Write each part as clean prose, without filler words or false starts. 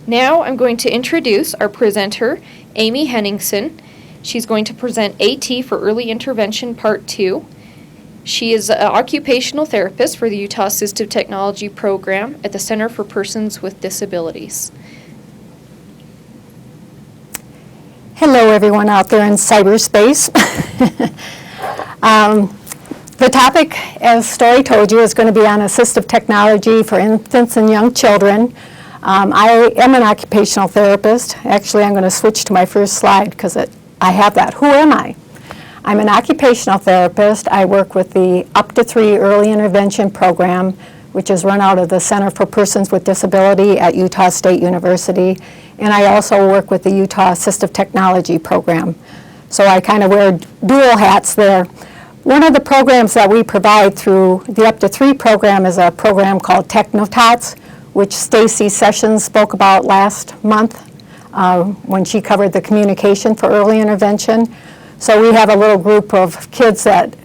Now I'm going to introduce our presenter, Amy Henningsen. She's going to present AT for Early Intervention Part 2. She is an occupational therapist for the Utah Assistive Technology Program at the Center for Persons with Disabilities. Hello everyone out there in cyberspace. The topic, as Story told you, is going to be on assistive technology for infants and young children. I am an occupational therapist. Actually, I'm going to switch to my first slide because I have that. Who am I? I'm an occupational therapist. I work with the Up to 3 Early Intervention Program, which is run out of the Center for Persons with Disability at Utah State University. And I also work with the Utah Assistive Technology Program. So I kind of wear dual hats there. One of the programs that we provide through the Up to 3 program is a program called TechnoTots, which Stacy Sessions spoke about last month when she covered the communication for early intervention. So we have a little group of kids that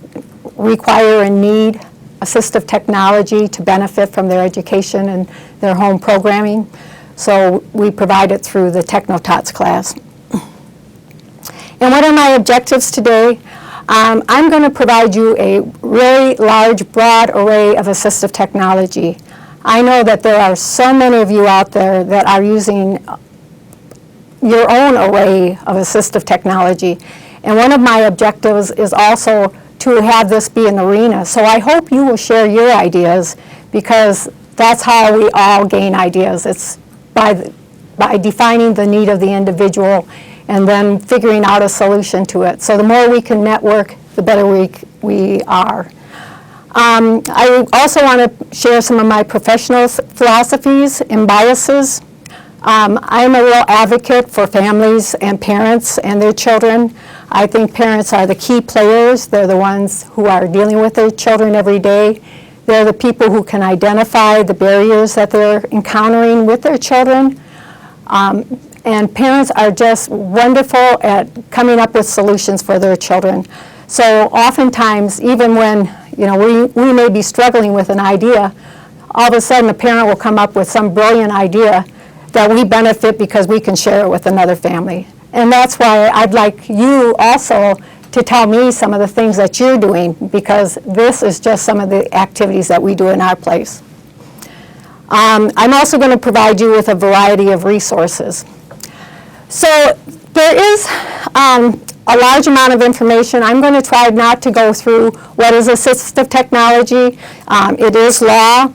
require and need assistive technology to benefit from their education and their home programming. So we provide it through the TechnoTots class. And what are my objectives today? I'm going to provide you a really large, broad array of assistive technology. I know that there are so many of you out there that are using your own array of assistive technology. And one of my objectives is also to have this be an arena. So I hope you will share your ideas, because that's how we all gain ideas. It's by defining the need of the individual and then figuring out a solution to it. So the more we can network, the better we are. I also want to share some of my professional philosophies and biases. I'm a real advocate for families and parents and their children. I think parents are the key players. They're the ones who are dealing with their children every day. They're the people who can identify the barriers that they're encountering with their children. And parents are just wonderful at coming up with solutions for their children. So oftentimes, even when we may be struggling with an idea, all of a sudden a parent will come up with some brilliant idea that we benefit because we can share it with another family. And that's why I'd like you also to tell me some of the things that you're doing, because this is just some of the activities that we do in our place. I'm also going to provide you with a variety of resources. So there is a large amount of information. I'm going to try not to go through what is assistive technology. It is law.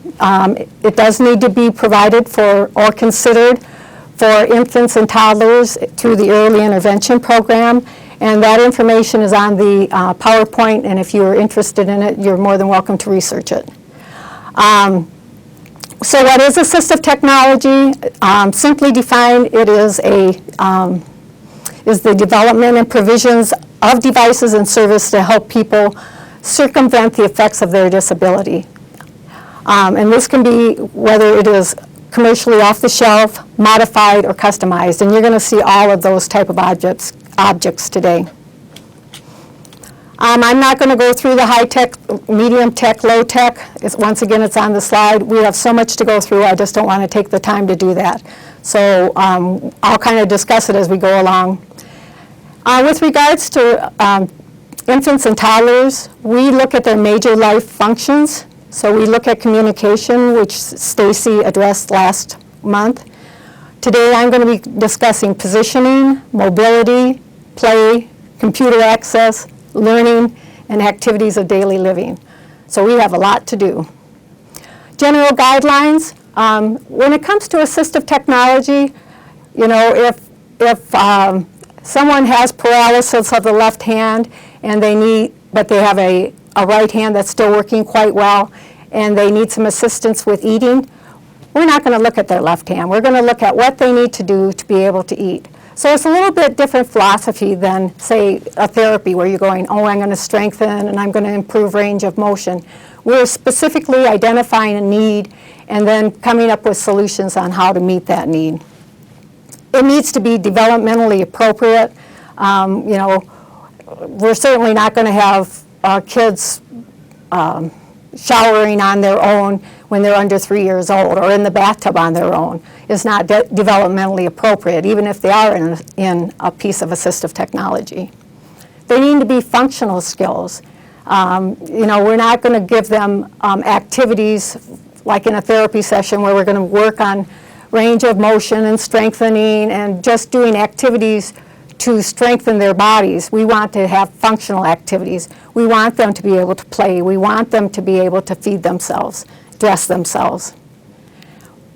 It does need to be provided for or considered for infants and toddlers through the early intervention program. And that information is on the PowerPoint, and if you're interested in it, you're more than welcome to research it. So what is assistive technology? Simply defined, it is the development and provisions of devices and service to help people circumvent the effects of their disability. And this can be whether it is commercially off the shelf, modified, or customized. And you're going to see all of those type of objects today. I'm not going to go through the high-tech, medium-tech, low-tech. Once again, it's on the slide. We have so much to go through, I just don't want to take the time to do that. So I'll kind of discuss it as we go along. With regards to infants and toddlers, we look at their major life functions. So we look at communication, which Stacy addressed last month. Today I'm going to be discussing positioning, mobility, play, computer access, learning, and activities of daily living. So we have a lot to do. General guidelines. When it comes to assistive technology, if someone has paralysis of the left hand and but they have a right hand that's still working quite well, and they need some assistance with eating, we're not going to look at their left hand. We're going to look at what they need to do to be able to eat. So it's a little bit different philosophy than, say, a therapy where you're going, oh, I'm going to strengthen and I'm going to improve range of motion. We're specifically identifying a need and then coming up with solutions on how to meet that need. It needs to be developmentally appropriate. We're certainly not going to have kids showering on their own. when they're under 3 years old, or in the bathtub on their own, is not developmentally appropriate, even if they are in a piece of assistive technology. They need to be functional skills. We're not going to give them activities like in a therapy session where we're going to work on range of motion and strengthening and just doing activities to strengthen their bodies. We want to have functional activities. We want them to be able to play. We want them to be able to feed themselves, dress themselves.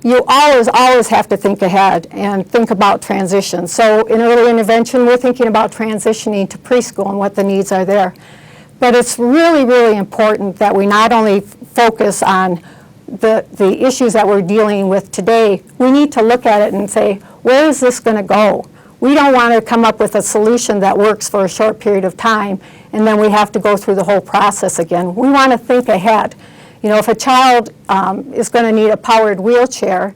You always have to think ahead and think about transition. So in early intervention, we're thinking about transitioning to preschool and what the needs are there. But it's really, really important that we not only focus on the issues that we're dealing with today, we need to look at it and say, where is this going to go? We don't want to come up with a solution that works for a short period of time and then we have to go through the whole process again. We want to think ahead. If a child is going to need a powered wheelchair,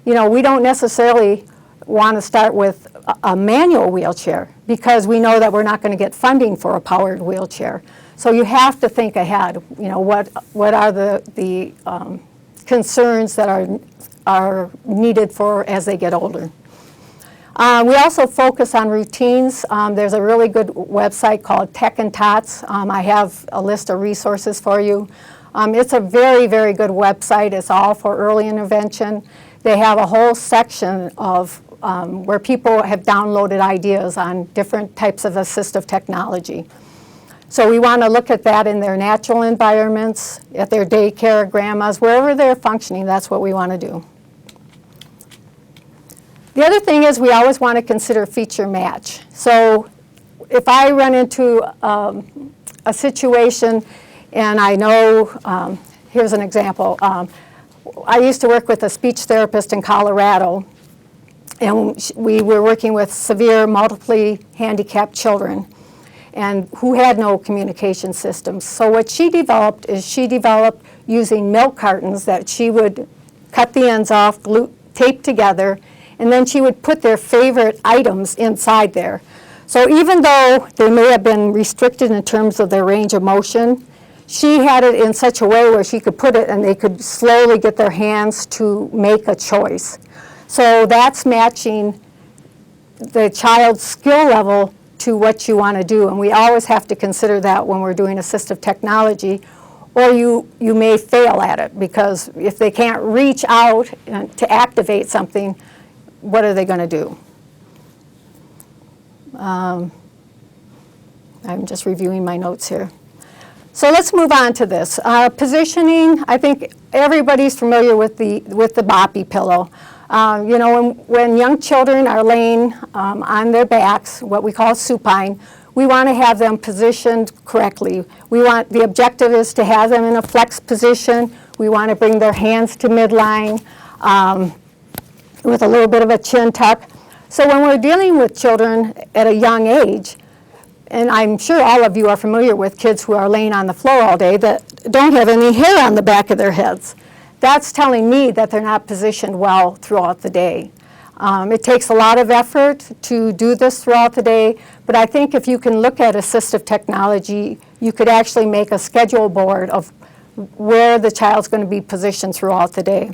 we don't necessarily want to start with a manual wheelchair because we know that we're not going to get funding for a powered wheelchair. So you have to think ahead. What are the concerns that are needed for as they get older. We also focus on routines. There's a really good website called Tech and Tots. I have a list of resources for you. It's a very, very good website. It's all for early intervention. They have a whole section of where people have downloaded ideas on different types of assistive technology. So we want to look at that in their natural environments, at their daycare, grandmas, wherever they're functioning, that's what we want to do. The other thing is we always want to consider feature match. So if I run into a situation and I know, here's an example. I used to work with a speech therapist in Colorado, and we were working with severe multiply handicapped children and who had no communication systems. So what she developed is she developed using milk cartons that she would cut the ends off, tape together, and then she would put their favorite items inside there. So even though they may have been restricted in terms of their range of motion, she had it in such a way where she could put it and they could slowly get their hands to make a choice. So that's matching the child's skill level to what you want to do, and we always have to consider that when we're doing assistive technology, or you may fail at it, because if they can't reach out to activate something, what are they going to do? I'm just reviewing my notes here. So let's move on to this. Positioning, I think everybody's familiar with the boppy pillow. When young children are laying on their backs, what we call supine, we want to have them positioned correctly. The objective is to have them in a flex position. We want to bring their hands to midline with a little bit of a chin tuck. So when we're dealing with children at a young age, and I'm sure all of you are familiar with kids who are laying on the floor all day that don't have any hair on the back of their heads. That's telling me that they're not positioned well throughout the day. It takes a lot of effort to do this throughout the day, but I think if you can look at assistive technology, you could actually make a schedule board of where the child's going to be positioned throughout the day.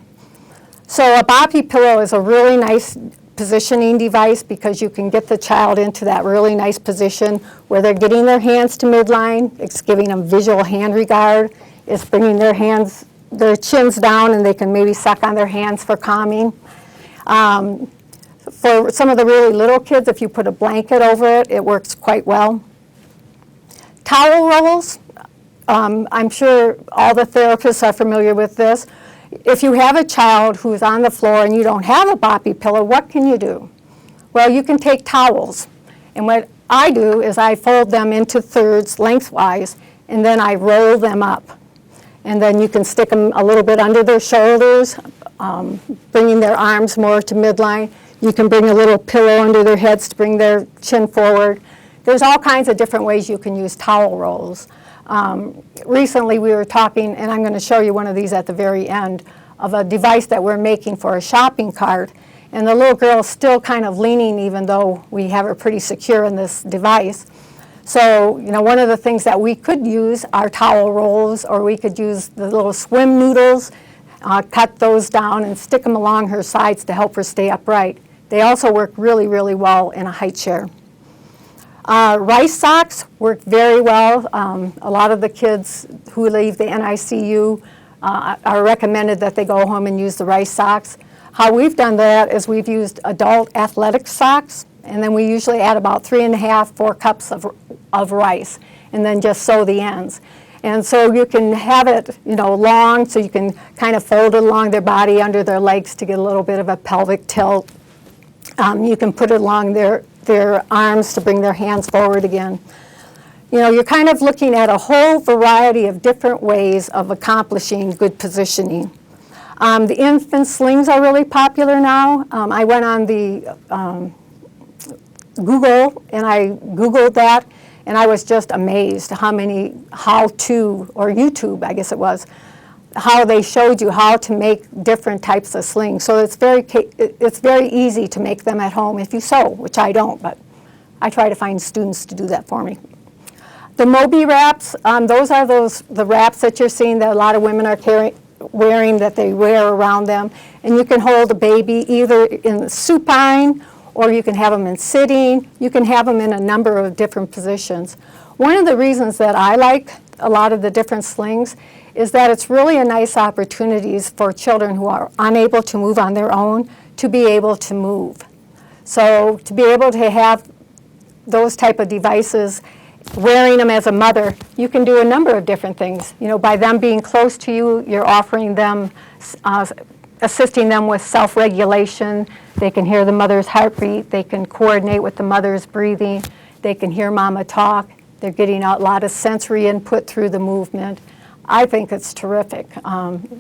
So a boppy pillow is a really nice positioning device because you can get the child into that really nice position where they're getting their hands to midline. It's giving them visual hand regard. It's bringing their chins down, and they can maybe suck on their hands for calming. For some of the really little kids, if you put a blanket over it, it works quite well. Towel rolls, I'm sure all the therapists are familiar with this. If you have a child who's on the floor and you don't have a boppy pillow, what can you do? Well, you can take towels. And what I do is I fold them into thirds lengthwise, and then I roll them up. And then you can stick them a little bit under their shoulders, bringing their arms more to midline. You can bring a little pillow under their heads to bring their chin forward. There's all kinds of different ways you can use towel rolls. Recently we were talking, and I'm going to show you one of these at the very end, of a device that we're making for a shopping cart. And the little girl's still kind of leaning even though we have her pretty secure in this device. So, one of the things that we could use are towel rolls, or we could use the little swim noodles. cut those down and stick them along her sides to help her stay upright. They also work really, really well in a high chair. Rice socks work very well. A lot of the kids who leave the NICU are recommended that they go home and use the rice socks. How we've done that is we've used adult athletic socks, and then we usually add about 3.5, 4 cups of rice, and then just sew the ends. And so you can have it, long, so you can kind of fold it along their body under their legs to get a little bit of a pelvic tilt. You can put it along their arms to bring their hands forward again. You're kind of looking at a whole variety of different ways of accomplishing good positioning. The infant slings are really popular now. I went on the Google and I Googled that, and I was just amazed how many how-to, or YouTube, I guess it was, how they showed you how to make different types of slings. So it's very easy to make them at home if you sew, which I don't, but I try to find students to do that for me. The Moby wraps, those are the wraps that you're seeing that a lot of women are wearing, that they wear around them. And you can hold a baby either in supine, or you can have them in sitting. You can have them in a number of different positions. One of the reasons that I like a lot of the different slings is that it's really a nice opportunity for children who are unable to move on their own to be able to move. So to be able to have those type of devices, wearing them as a mother, you can do a number of different things. By them being close to you, you're offering them, assisting them with self-regulation. They can hear the mother's heartbeat. They can coordinate with the mother's breathing. They can hear mama talk. They're getting a lot of sensory input through the movement. I think it's terrific.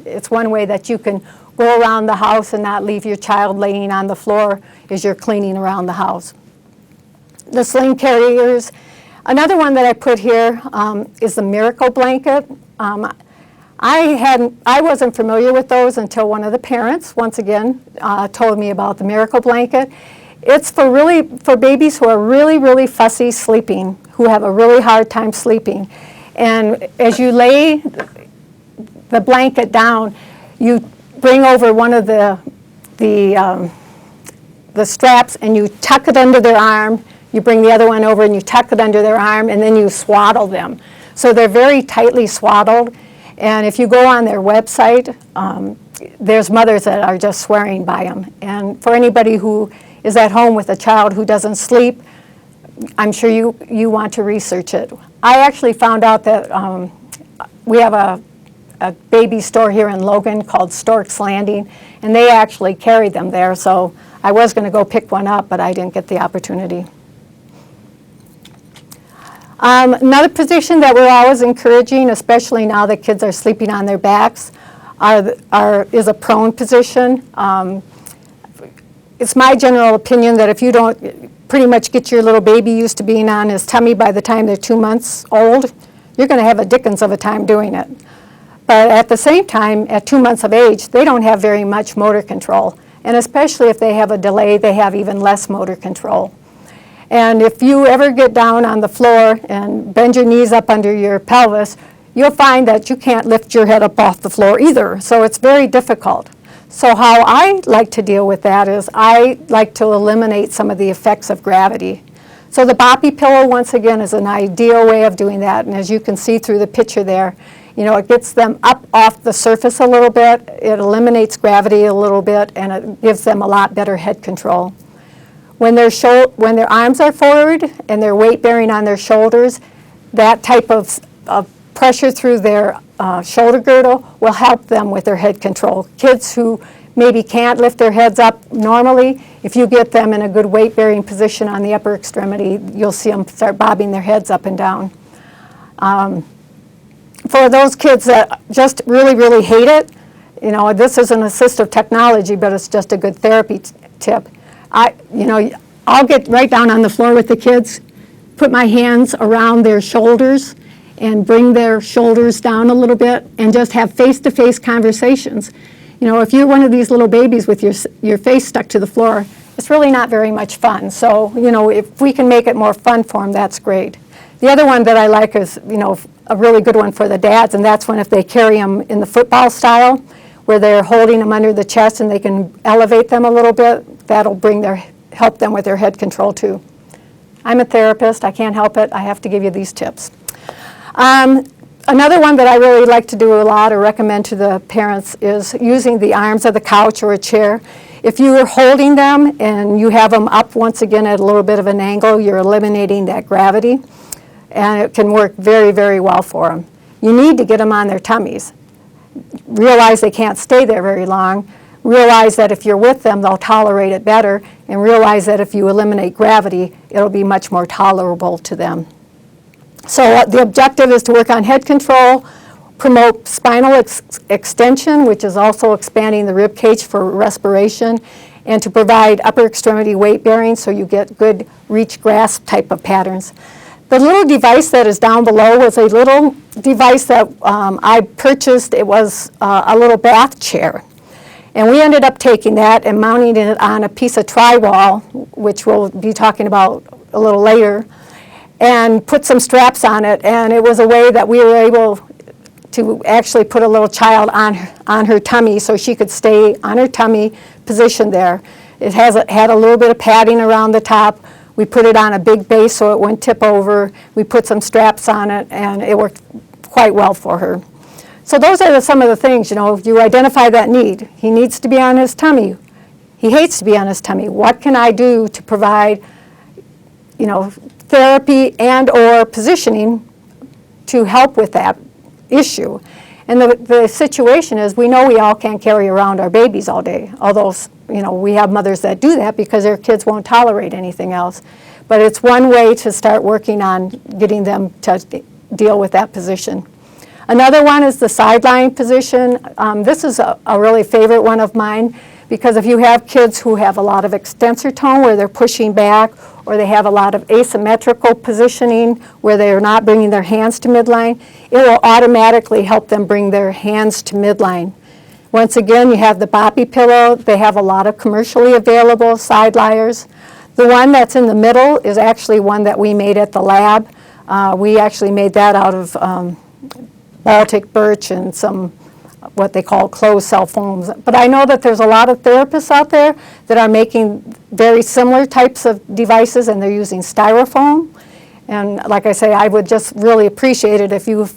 It's one way that you can go around the house and not leave your child laying on the floor as you're cleaning around the house. The sling carriers. Another one that I put here is the Miracle Blanket. I wasn't familiar with those until one of the parents, once again, told me about the Miracle Blanket. It's for babies who are really, really fussy sleeping, who have a really hard time sleeping. And as you lay the blanket down, you bring over one of the straps and you tuck it under their arm. You bring the other one over and you tuck it under their arm, and then you swaddle them. So they're very tightly swaddled. And if you go on their website, there's mothers that are just swearing by them. And for anybody who is at home with a child who doesn't sleep, I'm sure you want to research it. I actually found out that we have a baby store here in Logan called Storks Landing, and they actually carry them there. So I was going to go pick one up, but I didn't get the opportunity. Another position that we're always encouraging, especially now that kids are sleeping on their backs, is a prone position. It's my general opinion that if you don't pretty much get your little baby used to being on his tummy by the time they're 2 months old, you're going to have a dickens of a time doing it. But at the same time, at 2 months of age, they don't have very much motor control. And especially if they have a delay, they have even less motor control. And if you ever get down on the floor and bend your knees up under your pelvis, you'll find that you can't lift your head up off the floor either. So it's very difficult. So how I like to deal with that is I like to eliminate some of the effects of gravity. So the boppy pillow, once again, is an ideal way of doing that. And as you can see through the picture there, it gets them up off the surface a little bit, it eliminates gravity a little bit, and it gives them a lot better head control. When their arms are forward and they're weight bearing on their shoulders, that type of pressure through their shoulder girdle will help them with their head control. Kids who maybe can't lift their heads up normally, if you get them in a good weight bearing position on the upper extremity, you'll see them start bobbing their heads up and down. For those kids that just really, really hate it, this is an assistive technology, but it's just a good therapy tip. I'll get right down on the floor with the kids, put my hands around their shoulders and bring their shoulders down a little bit and just have face-to-face conversations. If you're one of these little babies with your face stuck to the floor, it's really not very much fun. So, if we can make it more fun for them, that's great. The other one that I like is, a really good one for the dads, and that's when if they carry them in the football style, where they're holding them under the chest and they can elevate them a little bit. That'll help them with their head control too. I'm a therapist, I can't help it, I have to give you these tips. Another one that I really like to do a lot or recommend to the parents is using the arms of the couch or a chair. If you are holding them and you have them up once again at a little bit of an angle, you're eliminating that gravity, and it can work very, very well for them. You need to get them on their tummies. Realize they can't stay there very long. Realize that if you're with them, they'll tolerate it better, and realize that if you eliminate gravity, it'll be much more tolerable to them. So the objective is to work on head control, promote spinal extension, which is also expanding the rib cage for respiration, and to provide upper extremity weight bearing so you get good reach grasp type of patterns. The little device that is down below was a little device that I purchased. It was a little bath chair. And we ended up taking that and mounting it on a piece of drywall, which we'll be talking about a little later, and put some straps on it. And it was a way that we were able to actually put a little child on her tummy so she could stay on her tummy positioned there. It had a little bit of padding around the top. We put it on a big base so it wouldn't tip over. We put some straps on it, and it worked quite well for her. So those are some of the things, you identify that need. He needs to be on his tummy. He hates to be on his tummy. What can I do to provide, therapy and or positioning to help with that issue? And the situation is, we know we all can't carry around our babies all day, although, we have mothers that do that because their kids won't tolerate anything else. But it's one way to start working on getting them to deal with that position. Another one is the sideline position. This is a really favorite one of mine, because if you have kids who have a lot of extensor tone where they're pushing back, or they have a lot of asymmetrical positioning where they're not bringing their hands to midline, it will automatically help them bring their hands to midline. Once again, you have the Boppy pillow. They have a lot of commercially available side liers. The one that's in the middle is actually one that we made at the lab. We actually made that out of Baltic birch and some what they call closed cell foams. But I know that there's a lot of therapists out there that are making very similar types of devices, and they're using styrofoam. And like I say, I would just really appreciate it if you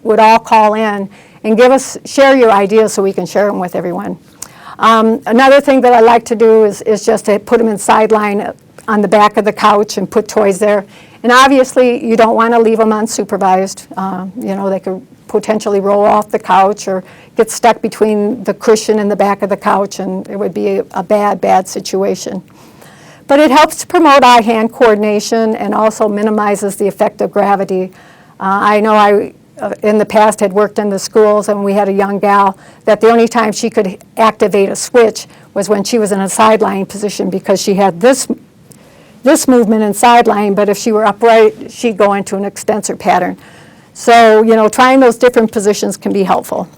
would all call in and share your ideas so we can share them with everyone. Another thing that I like to do is just to put them in sideline on the back of the couch and put toys there. And obviously, you don't want to leave them unsupervised. They could potentially roll off the couch or get stuck between the cushion and the back of the couch, and it would be a bad, bad situation. But it helps to promote eye-hand coordination and also minimizes the effect of gravity. I know I, in the past, had worked in the schools, and we had a young gal that the only time she could activate a switch was when she was in a sideline position, because she had this movement in sideline, but if she were upright, she'd go into an extensor pattern. So, trying those different positions can be helpful.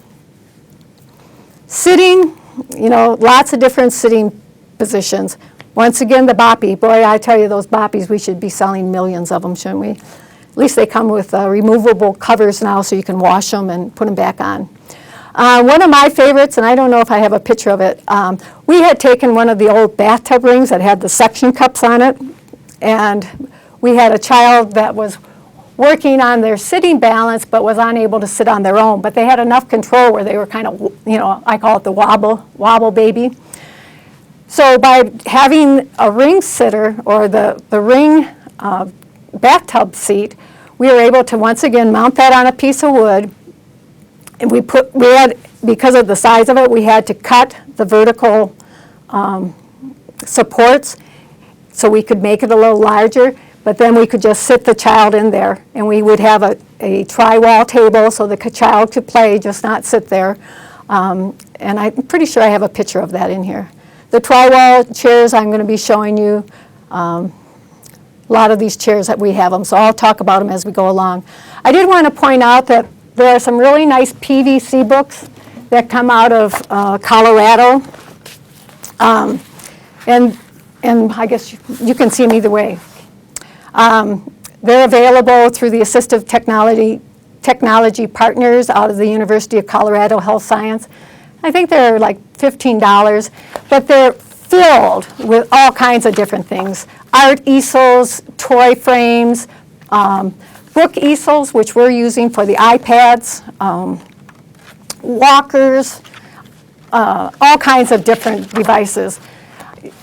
Sitting, lots of different sitting positions. Once again, the Boppy. Boy, I tell you, those Boppies, we should be selling millions of them, shouldn't we? At least they come with removable covers now so you can wash them and put them back on. One of my favorites, and I don't know if I have a picture of it, we had taken one of the old bathtub rings that had the suction cups on it, and we had a child that was working on their sitting balance but was unable to sit on their own. But they had enough control where they were kind of, I call it the wobble baby. So by having a ring sitter or the ring bathtub seat, we were able to once again mount that on a piece of wood. And because of the size of it, we had to cut the vertical supports so we could make it a little larger. But then we could just sit the child in there, and we would have a tri-wall table so the child could play, just not sit there. And I'm pretty sure I have a picture of that in here. The tri-wall chairs I'm going to be showing you. A lot of these chairs that we have them, so I'll talk about them as we go along. I did want to point out that there are some really nice PVC books that come out of Colorado. And I guess you can see them either way. They're available through the Assistive Technology Partners out of the University of Colorado Health Science. I think they're like $15, but they're filled with all kinds of different things. Art easels, toy frames, book easels, which we're using for the iPads, walkers, all kinds of different devices.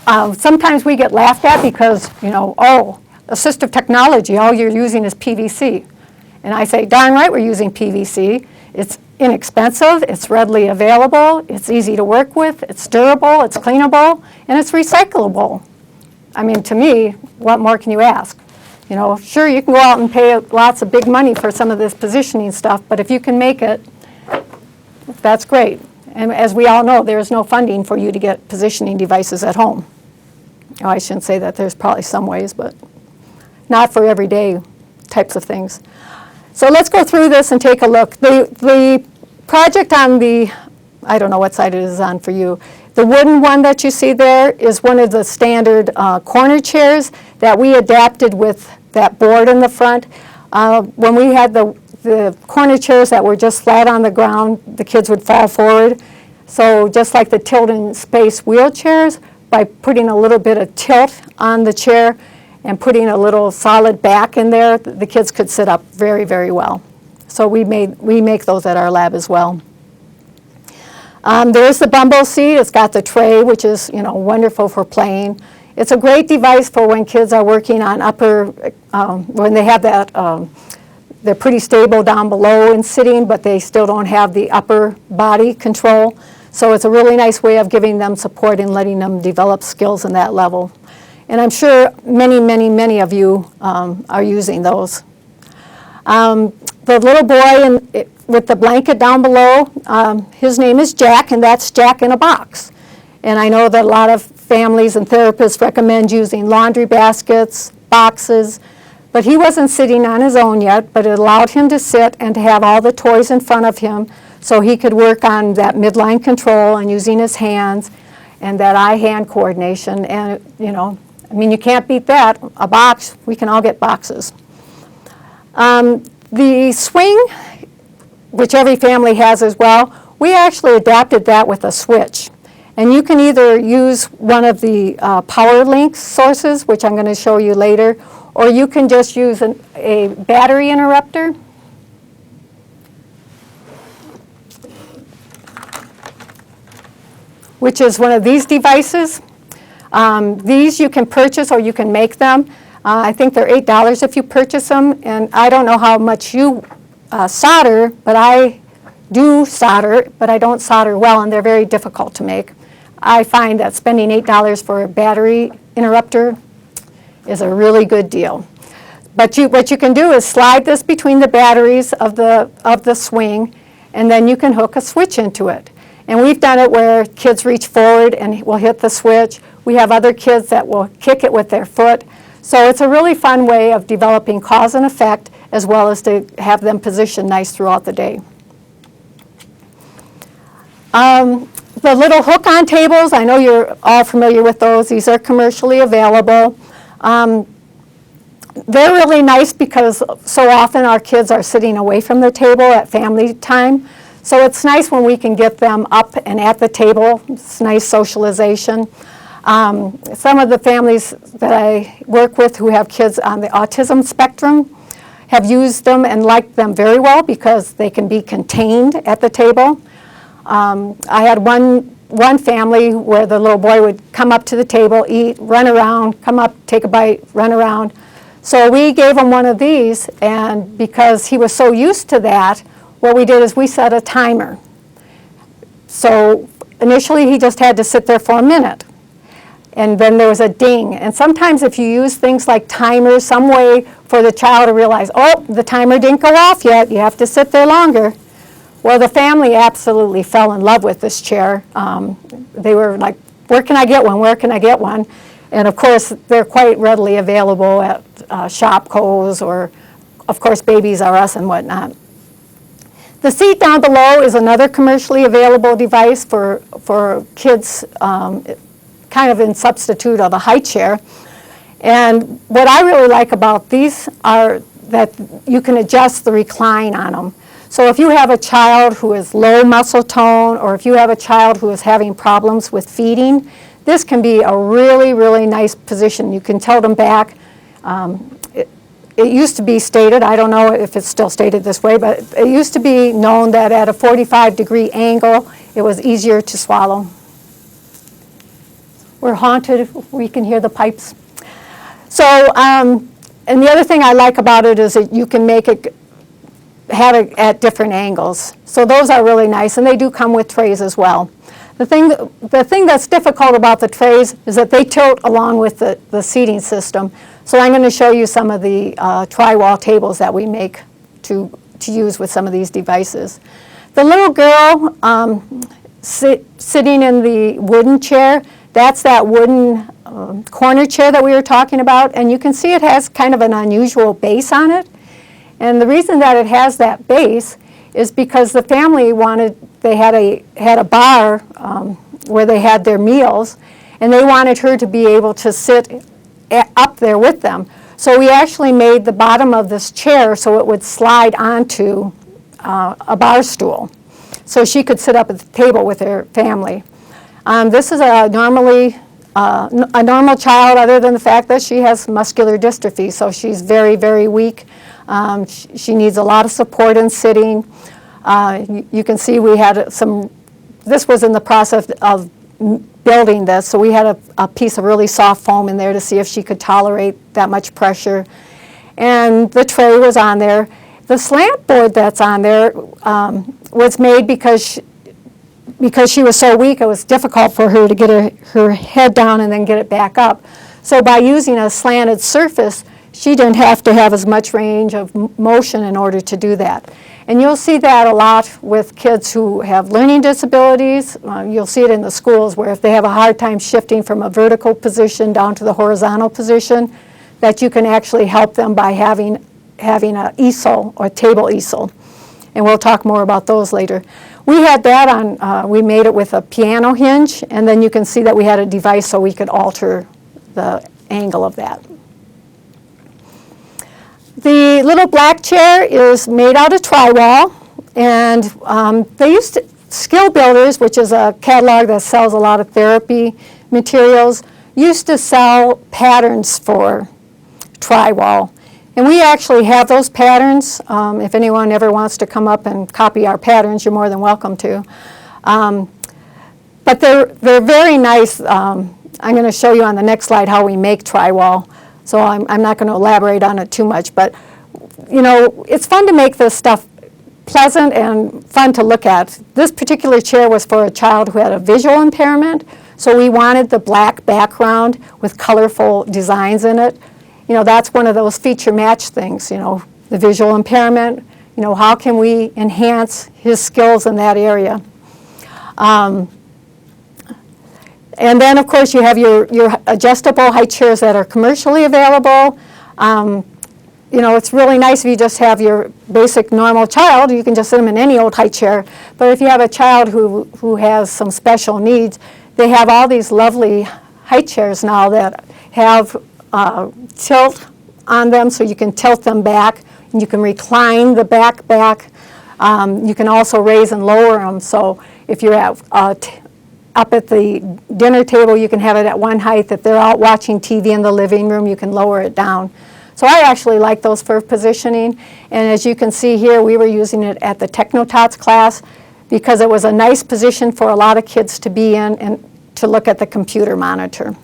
Sometimes we get laughed at because, oh, assistive technology, all you're using is PVC. And I say, darn right we're using PVC. It's inexpensive, it's readily available, it's easy to work with, it's durable, it's cleanable, and it's recyclable. I mean, to me, what more can you ask? Sure, you can go out and pay lots of big money for some of this positioning stuff, but if you can make it, that's great. And as we all know, there is no funding for you to get positioning devices at home. Oh, I shouldn't say that, there's probably some ways, but not for everyday types of things. So let's go through this and take a look. The project on the, I don't know what side it is on for you, the wooden one that you see there is one of the standard corner chairs that we adapted with that board in the front. When we had the corner chairs that were just flat on the ground, the kids would fall forward. So just like the tilt in space wheelchairs, by putting a little bit of tilt on the chair and putting a little solid back in there, the kids could sit up very, very well. So we make those at our lab as well. There's the Bumble seat. It's got the tray, which is wonderful for playing. It's a great device for when kids are working on when they have that, they're pretty stable down below and sitting, but they still don't have the upper body control. So it's a really nice way of giving them support and letting them develop skills in that level. And I'm sure many, many, many of you are using those. The little boy with the blanket down below, his name is Jack, and that's Jack in a box. And I know that a lot of families and therapists recommend using laundry baskets, boxes, but he wasn't sitting on his own yet, but it allowed him to sit and to have all the toys in front of him so he could work on that midline control and using his hands and that eye-hand coordination. And, you can't beat that. A box, we can all get boxes. The swing, which every family has as well, we actually adapted that with a switch. And you can either use one of the PowerLink sources, which I'm going to show you later, or you can just use a battery interrupter. Which is one of these devices. These you can purchase or you can make them. I think they're $8 if you purchase them, and I don't know how much you solder, but I do solder, but I don't solder well, and they're very difficult to make. I find that spending $8 for a battery interrupter is a really good deal. But what you can do is slide this between the batteries of the swing, and then you can hook a switch into it. And we've done it where kids reach forward and will hit the switch. We have other kids that will kick it with their foot. So it's a really fun way of developing cause and effect as well as to have them positioned nice throughout the day. The little hook-on tables, I know you're all familiar with those. These are commercially available. They're really nice because so often our kids are sitting away from the table at family time. So it's nice when we can get them up and at the table. It's nice socialization. Some of the families that I work with who have kids on the autism spectrum have used them and liked them very well because they can be contained at the table. I had one family where the little boy would come up to the table, eat, run around, come up, take a bite, run around. So we gave him one of these, and because he was so used to that, what we did is we set a timer. So initially he just had to sit there for a minute. And then there was a ding. And sometimes if you use things like timers, some way for the child to realize, oh, the timer didn't go off yet, you have to sit there longer. Well, the family absolutely fell in love with this chair. They were like, where can I get one? Where can I get one? And of course, they're quite readily available at Shopko's or, of course, Babies R Us and whatnot. The seat down below is another commercially available device for kids, kind of in substitute of a high chair. And what I really like about these are that you can adjust the recline on them. So if you have a child who is low muscle tone, or if you have a child who is having problems with feeding, this can be a really, really nice position. You can tilt them back. It used to be stated, I don't know if it's still stated this way, but it used to be known that at a 45-degree angle, it was easier to swallow. We're haunted, we can hear the pipes. So, and the other thing I like about it is that you can make it, have it at different angles. So those are really nice, and they do come with trays as well. The thing that's difficult about the trays is that they tilt along with the seating system. So I'm going to show you some of the tri-wall tables that we make to use with some of these devices. The little girl sitting in the wooden chair, that's that wooden corner chair that we were talking about, and you can see it has kind of an unusual base on it. And the reason that it has that base is because the family they had a bar where they had their meals, and they wanted her to be able to sit up there with them. So we actually made the bottom of this chair so it would slide onto a bar stool, so she could sit up at the table with her family. This is a normal child, other than the fact that she has muscular dystrophy, so she's very, very weak. She needs a lot of support in sitting. You can see we had this was in the process of building this, so we had a piece of really soft foam in there to see if she could tolerate that much pressure. And the tray was on there. The slant board that's on there was made because she was so weak, it was difficult for her to get her head down and then get it back up. So by using a slanted surface, she didn't have to have as much range of motion in order to do that. And you'll see that a lot with kids who have learning disabilities. You'll see it in the schools where if they have a hard time shifting from a vertical position down to the horizontal position, that you can actually help them by having an easel or table easel. And we'll talk more about those later. We had that on, we made it with a piano hinge, and then you can see that we had a device so we could alter the angle of that. The little black chair is made out of tri-wall, and they used to, Skill Builders, which is a catalog that sells a lot of therapy materials, used to sell patterns for tri-wall. And we actually have those patterns. If anyone ever wants to come up and copy our patterns, you're more than welcome to. But they're very nice. I'm going to show you on the next slide how we make tri-wall. So I'm not going to elaborate on it too much, but you know, it's fun to make this stuff pleasant and fun to look at. This particular chair was for a child who had a visual impairment, so we wanted the black background with colorful designs in it. You know, that's one of those feature match things, you know, the visual impairment, you know, how can we enhance his skills in that area? And then, of course, you have your adjustable high chairs that are commercially available. You know, it's really nice if you just have your basic normal child. You can just sit them in any old high chair. But if you have a child who has some special needs, they have all these lovely high chairs now that have tilt on them, so you can tilt them back, and you can recline the back. You can also raise and lower them. So if you're up at the dinner table, you can have it at one height. If they're out watching TV in the living room, you can lower it down. So I actually like those for positioning. And as you can see here, we were using it at the Technotots class because it was a nice position for a lot of kids to be in and to look at the computer monitor.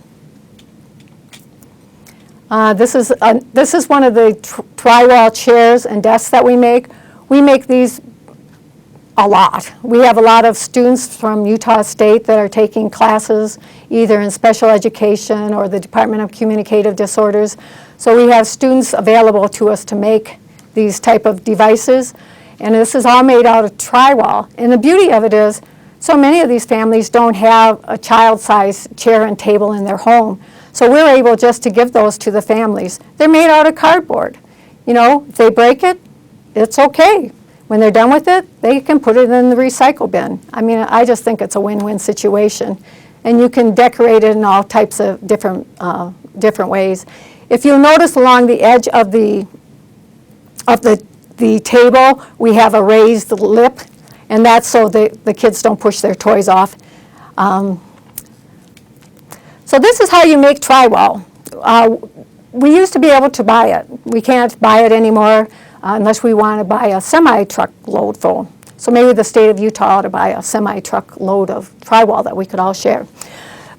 This is one of the tri-wall chairs and desks that we make. We make these a lot. We have a lot of students from Utah State that are taking classes either in special education or the Department of Communicative Disorders. So we have students available to us to make these type of devices. And this is all made out of tri-wall. And the beauty of it is, so many of these families don't have a child-sized chair and table in their home. So we're able just to give those to the families. They're made out of cardboard. You know, if they break it, it's okay. When they're done with it, they can put it in the recycle bin. I mean, I just think it's a win-win situation. And you can decorate it in all types of different ways. If you'll notice along the edge of the the table, we have a raised lip, and that's so the kids don't push their toys off. So this is how you make Tri-Wall. We used to be able to buy it. We can't buy it anymore unless we want to buy a semi-truck load full. So maybe the state of Utah ought to buy a semi-truck load of Tri-Wall that we could all share.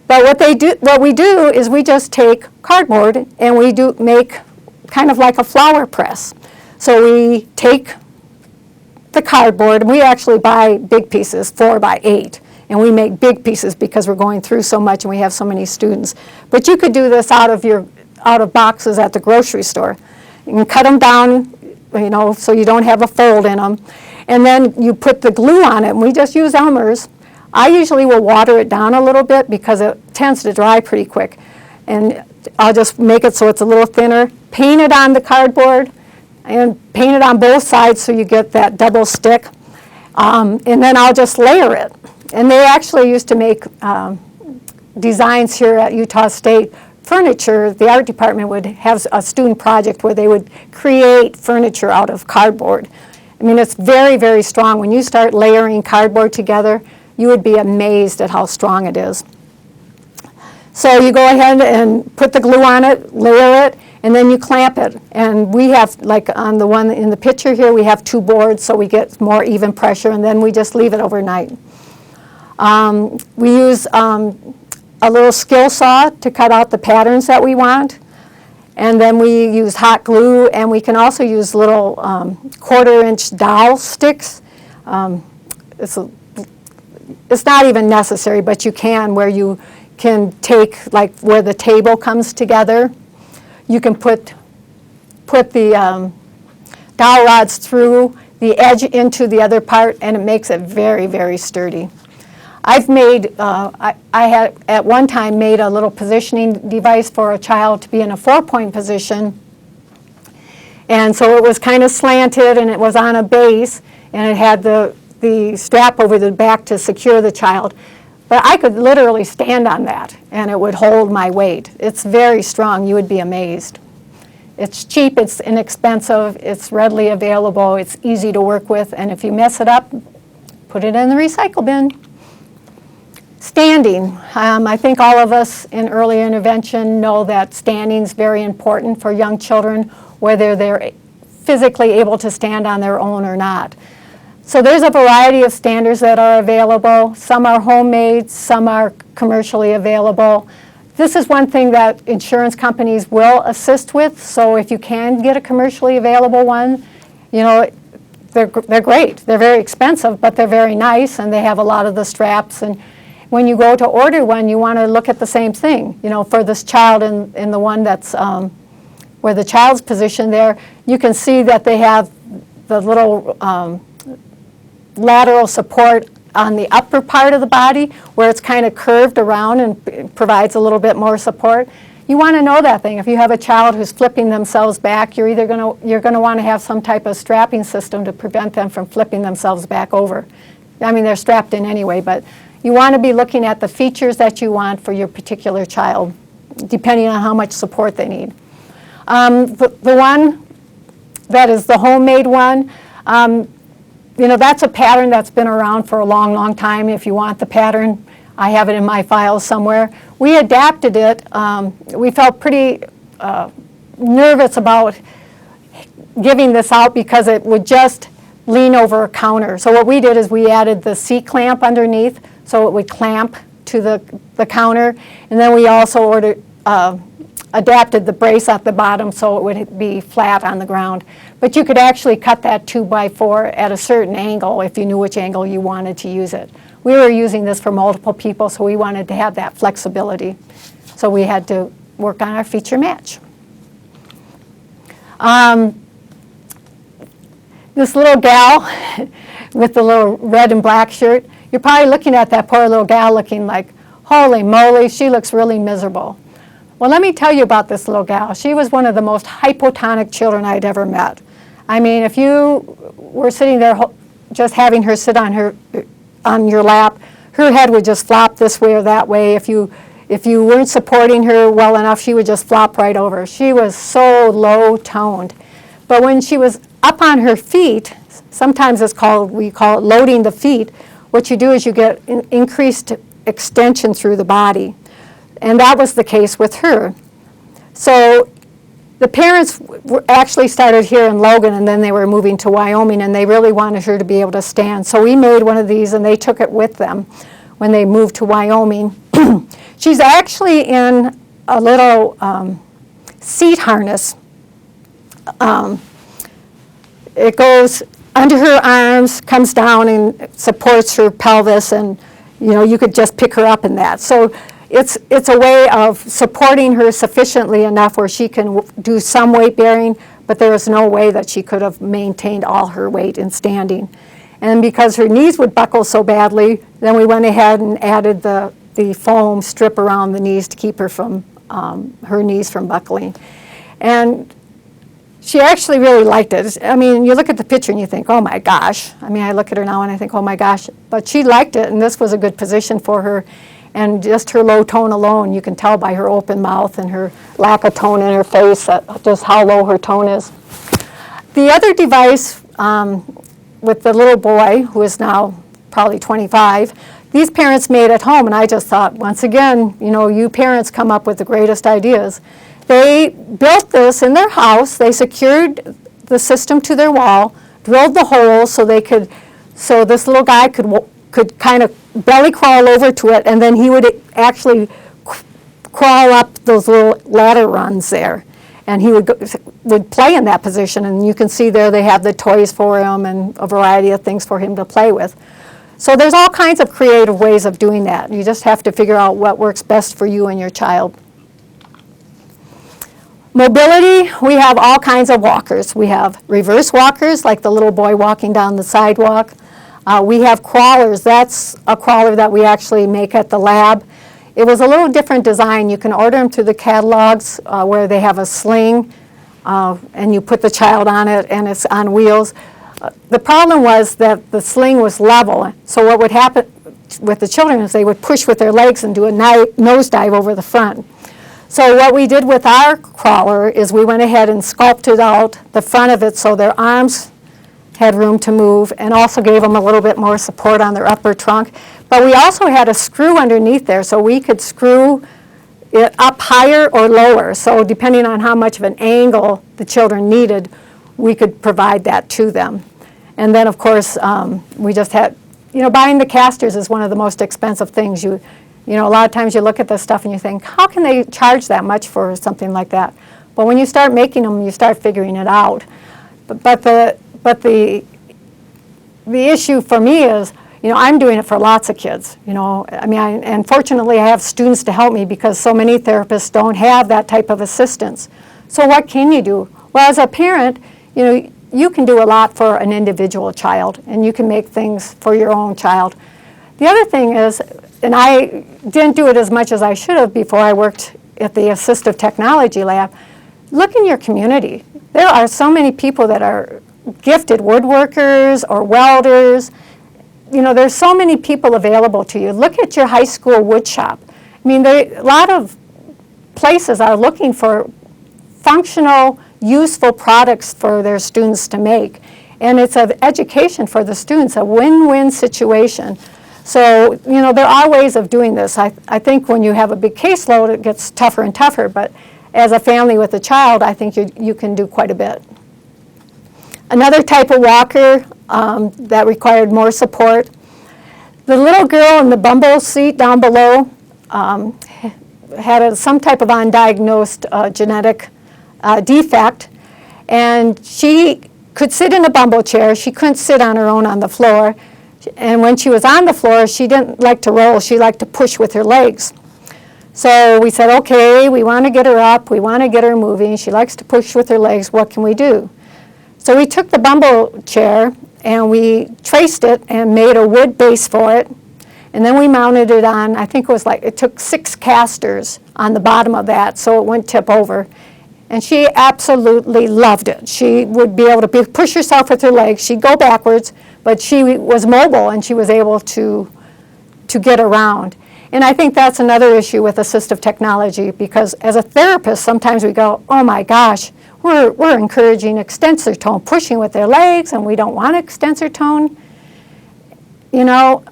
But what we do is we just take cardboard and we make kind of like a flower press. So we take the cardboard, and we actually buy big pieces, 4 by 8. And we make big pieces because we're going through so much and we have so many students. But you could do this out of boxes at the grocery store. You can cut them down, so you don't have a fold in them. And then you put the glue on it, and we just use Elmer's. I usually will water it down a little bit because it tends to dry pretty quick. And I'll just make it so it's a little thinner, paint it on the cardboard, and paint it on both sides so you get that double stick. And then I'll just layer it. And they actually used to make designs here at Utah State furniture. The art department would have a student project where they would create furniture out of cardboard. I mean, it's very, very strong. When you start layering cardboard together, you would be amazed at how strong it is. So you go ahead and put the glue on it, layer it, and then you clamp it. And we have, like on the one in the picture here, we have 2 boards so we get more even pressure, and then we just leave it overnight. We use a little skill saw to cut out the patterns that we want. And then we use hot glue, and we can also use little 1/4-inch dowel sticks. It's not even necessary, but you can, where you can take, like where the table comes together. You can put the dowel rods through the edge into the other part, and it makes it very, very sturdy. I've made, I had at one time made a little positioning device for a child to be in a 4-point position. And so it was kind of slanted, and it was on a base, and it had the strap over the back to secure the child. But I could literally stand on that, and it would hold my weight. It's very strong. You would be amazed. It's cheap, it's inexpensive, it's readily available, it's easy to work with, and if you mess it up, put it in the recycle bin. Standing. I think all of us in early intervention know that standing is very important for young children, whether they're physically able to stand on their own or not. So there's a variety of standers that are available. Some are homemade, some are commercially available. This is one thing that insurance companies will assist with, so if you can get a commercially available one, they're great. They're very expensive, but they're very nice, and they have a lot of the straps. And when you go to order one, you want to look at the same thing. For this child in the one that's where the child's positioned there, you can see that they have the little lateral support on the upper part of the body where it's kind of curved around and provides a little bit more support. You want to know that thing. If you have a child who's flipping themselves back, you're going to want to have some type of strapping system to prevent them from flipping themselves back over. I mean, they're strapped in anyway, but you want to be looking at the features that you want for your particular child, depending on how much support they need. The one that is the homemade one, that's a pattern that's been around for a long, long time. If you want the pattern, I have it in my files somewhere. We adapted it. We felt pretty nervous about giving this out because it would just lean over a counter. So what we did is we added the C-clamp underneath so it would clamp to the counter. And then we also adapted the brace at the bottom so it would be flat on the ground. But you could actually cut that 2x4 at a certain angle if you knew which angle you wanted to use it. We were using this for multiple people, so we wanted to have that flexibility. So we had to work on our feature match. This little gal with the little red and black shirt, you're probably looking at that poor little gal looking like, holy moly, she looks really miserable. Well, let me tell you about this little gal. She was one of the most hypotonic children I'd ever met. I mean, if you were sitting there just having her sit on your lap, her head would just flop this way or that way. If you weren't supporting her well enough, she would just flop right over. She was so low-toned. But when she was up on her feet, sometimes we call it loading the feet. What you do is you get increased extension through the body. And that was the case with her. So the parents actually started here in Logan, and then they were moving to Wyoming, and they really wanted her to be able to stand. So we made one of these, and they took it with them when they moved to Wyoming. She's actually in a little seat harness. It goes under her arms, comes down and supports her pelvis, and you could just pick her up in that. So it's a way of supporting her sufficiently enough where she can do some weight bearing, but there is no way that she could have maintained all her weight in standing. And because her knees would buckle so badly, then we went ahead and added the foam strip around the knees to keep her from her knees from buckling. And she actually really liked it. I mean, you look at the picture and you think, oh my gosh. I mean, I look at her now and I think, oh my gosh. But she liked it, and this was a good position for her. And just her low tone alone, you can tell by her open mouth and her lack of tone in her face just how low her tone is. The other device with the little boy, who is now probably 25, these parents made at home, and I just thought, once again, you parents come up with the greatest ideas. They built this in their house. They secured the system to their wall, drilled the holes so this little guy could kind of belly crawl over to it, and then he would actually crawl up those little ladder runs there. And he would play in that position, and you can see there they have the toys for him and a variety of things for him to play with. So there's all kinds of creative ways of doing that. You just have to figure out what works best for you and your child. Mobility, we have all kinds of walkers. We have reverse walkers, like the little boy walking down the sidewalk. We have crawlers. That's a crawler that we actually make at the lab. It was a little different design. You can order them through the catalogs where they have a sling, and you put the child on it, and it's on wheels. The problem was that the sling was level. So what would happen with the children is they would push with their legs and do a nosedive over the front. So what we did with our crawler is we went ahead and sculpted out the front of it so their arms had room to move, and also gave them a little bit more support on their upper trunk. But we also had a screw underneath there, so we could screw it up higher or lower. So depending on how much of an angle the children needed, we could provide that to them. And then, of course, we just had, buying the casters is one of the most expensive things. A lot of times you look at this stuff and you think, how can they charge that much for something like that? But when you start making them, you start figuring it out. But the issue for me is, I'm doing it for lots of kids. And fortunately I have students to help me because so many therapists don't have that type of assistance. So what can you do? Well, as a parent, you can do a lot for an individual child, and you can make things for your own child. The other thing is, and I didn't do it as much as I should have before I worked at the assistive technology lab, look in your community. There are so many people that are gifted woodworkers or welders. There's so many people available to you. Look at your high school wood shop. I mean, a lot of places are looking for functional, useful products for their students to make. And it's an education for the students, a win-win situation. So, there are ways of doing this. I think when you have a big caseload, it gets tougher and tougher. But as a family with a child, I think you can do quite a bit. Another type of walker that required more support, the little girl in the bumble seat down below had some type of undiagnosed genetic defect, and she could sit in a bumble chair. She couldn't sit on her own on the floor, and when she was on the floor, she didn't like to roll. She liked to push with her legs. So we said, okay, we want to get her up. We want to get her moving. She likes to push with her legs. What can we do? So we took the bumble chair and we traced it and made a wood base for it. And then we mounted it on, I think it took 6 casters on the bottom of that so it wouldn't tip over. And she absolutely loved it. She would be able to push herself with her legs. She'd go backwards, but she was mobile and she was able to get around. And I think that's another issue with assistive technology, because as a therapist, sometimes we go, oh my gosh, we're encouraging extensor tone, pushing with their legs, and we don't want extensor tone. You know,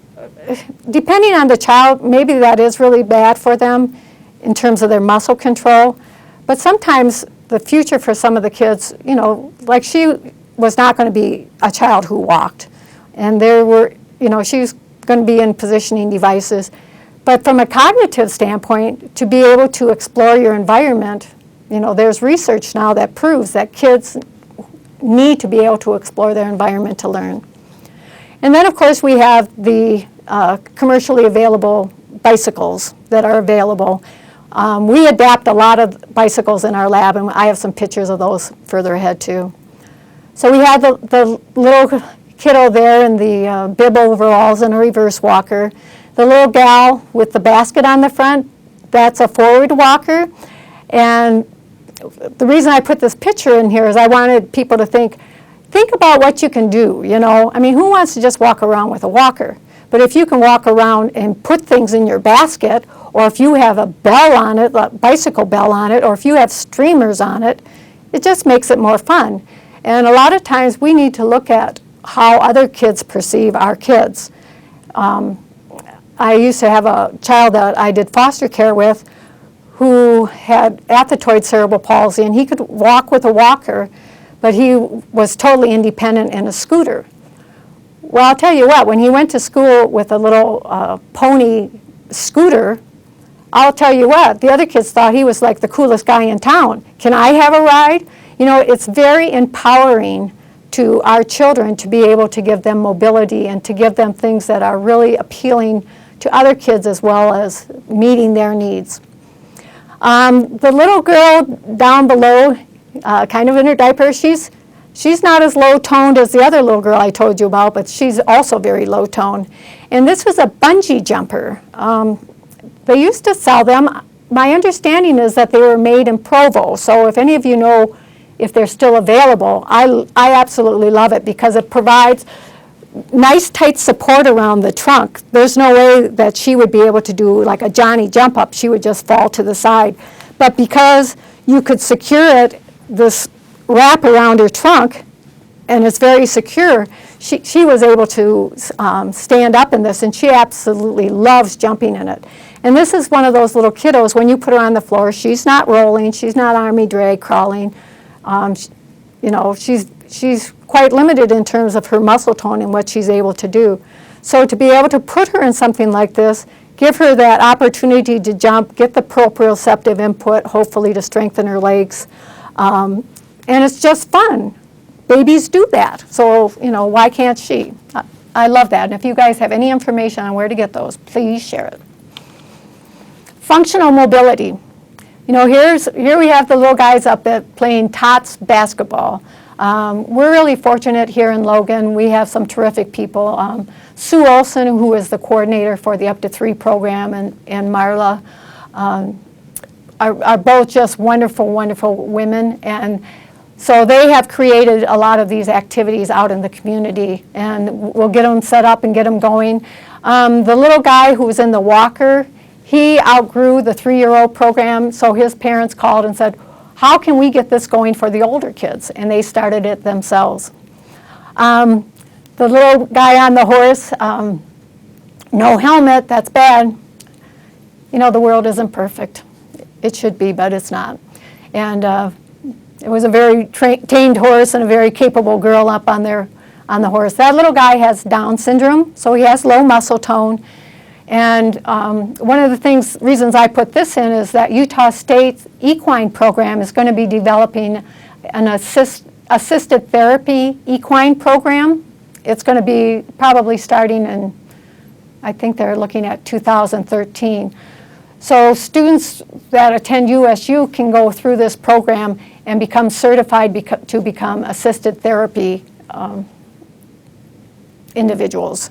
depending on the child, maybe that is really bad for them in terms of their muscle control. But sometimes the future for some of the kids, you know, like she was not going to be a child who walked. And there were, you know, she was going to be in positioning devices. But from a cognitive standpoint, to be able to explore your environment, you know, there's research now that proves that kids need to be able to explore their environment to learn. And then, of course, we have the commercially available bicycles that are available. We adapt a lot of bicycles in our lab, and I have some pictures of those further ahead, too. So we have the little kiddo there in the bib overalls and a reverse walker. The little gal with the basket on the front, that's a forward walker. And the reason I put this picture in here is I wanted people to think about what you can do, you know. I mean, who wants to just walk around with a walker? But if you can walk around and put things in your basket, or if you have a bell on it, a bicycle bell on it, or if you have streamers on it, it just makes it more fun. And a lot of times we need to look at how other kids perceive our kids. I used to have a child that I did foster care with who had athetoid cerebral palsy, and he could walk with a walker, but he was totally independent in a scooter. Well, I'll tell you what, when he went to school with a little pony scooter, I'll tell you what, the other kids thought he was like the coolest guy in town. Can I have a ride? You know, it's very empowering to our children to be able to give them mobility and to give them things that are really appealing to other kids as well as meeting their needs. The little girl down below, kind of in her diaper, she's not as low-toned as the other little girl I told you about, but she's also very low-toned. And this was a bungee jumper. They used to sell them. My understanding is that they were made in Provo, so if any of you know if they're still available, I absolutely love it because it provides nice tight support around the trunk. There's no way that she would be able to do like a Johnny jump up. She would just fall to the side. But because you could secure it, this wrap around her trunk, and it's very secure, she was able to stand up in this, and she absolutely loves jumping in it. And this is one of those little kiddos, when you put her on the floor, she's not rolling, she's not army drag crawling. You know, she's quite limited in terms of her muscle tone and what she's able to do. So to be able to put her in something like this, give her that opportunity to jump, get the proprioceptive input, hopefully to strengthen her legs, and it's just fun. Babies do that, so, you know, why can't she? I love that, and if you guys have any information on where to get those, please share it. Functional mobility. You know, here we have the little guys up at playing TOTS basketball. We're really fortunate here in Logan. We have some terrific people. Sue Olson, who is the coordinator for the Up to 3 program, and Marla are both just wonderful, wonderful women. And so they have created a lot of these activities out in the community, and we'll get them set up and get them going. The little guy who was in the walker, he outgrew the 3-year-old program, so his parents called and said, how can we get this going for the older kids? And they started it themselves. The little guy on the horse, no helmet, that's bad. You know, the world isn't perfect. It should be, but it's not. And it was a very tamed horse and a very capable girl up on the horse. That little guy has Down syndrome, so he has low muscle tone. And one of the reasons I put this in is that Utah State's equine program is going to be developing an assisted therapy equine program. It's going to be probably starting in, I think they're looking at 2013. So students that attend USU can go through this program and become certified to become assisted therapy individuals.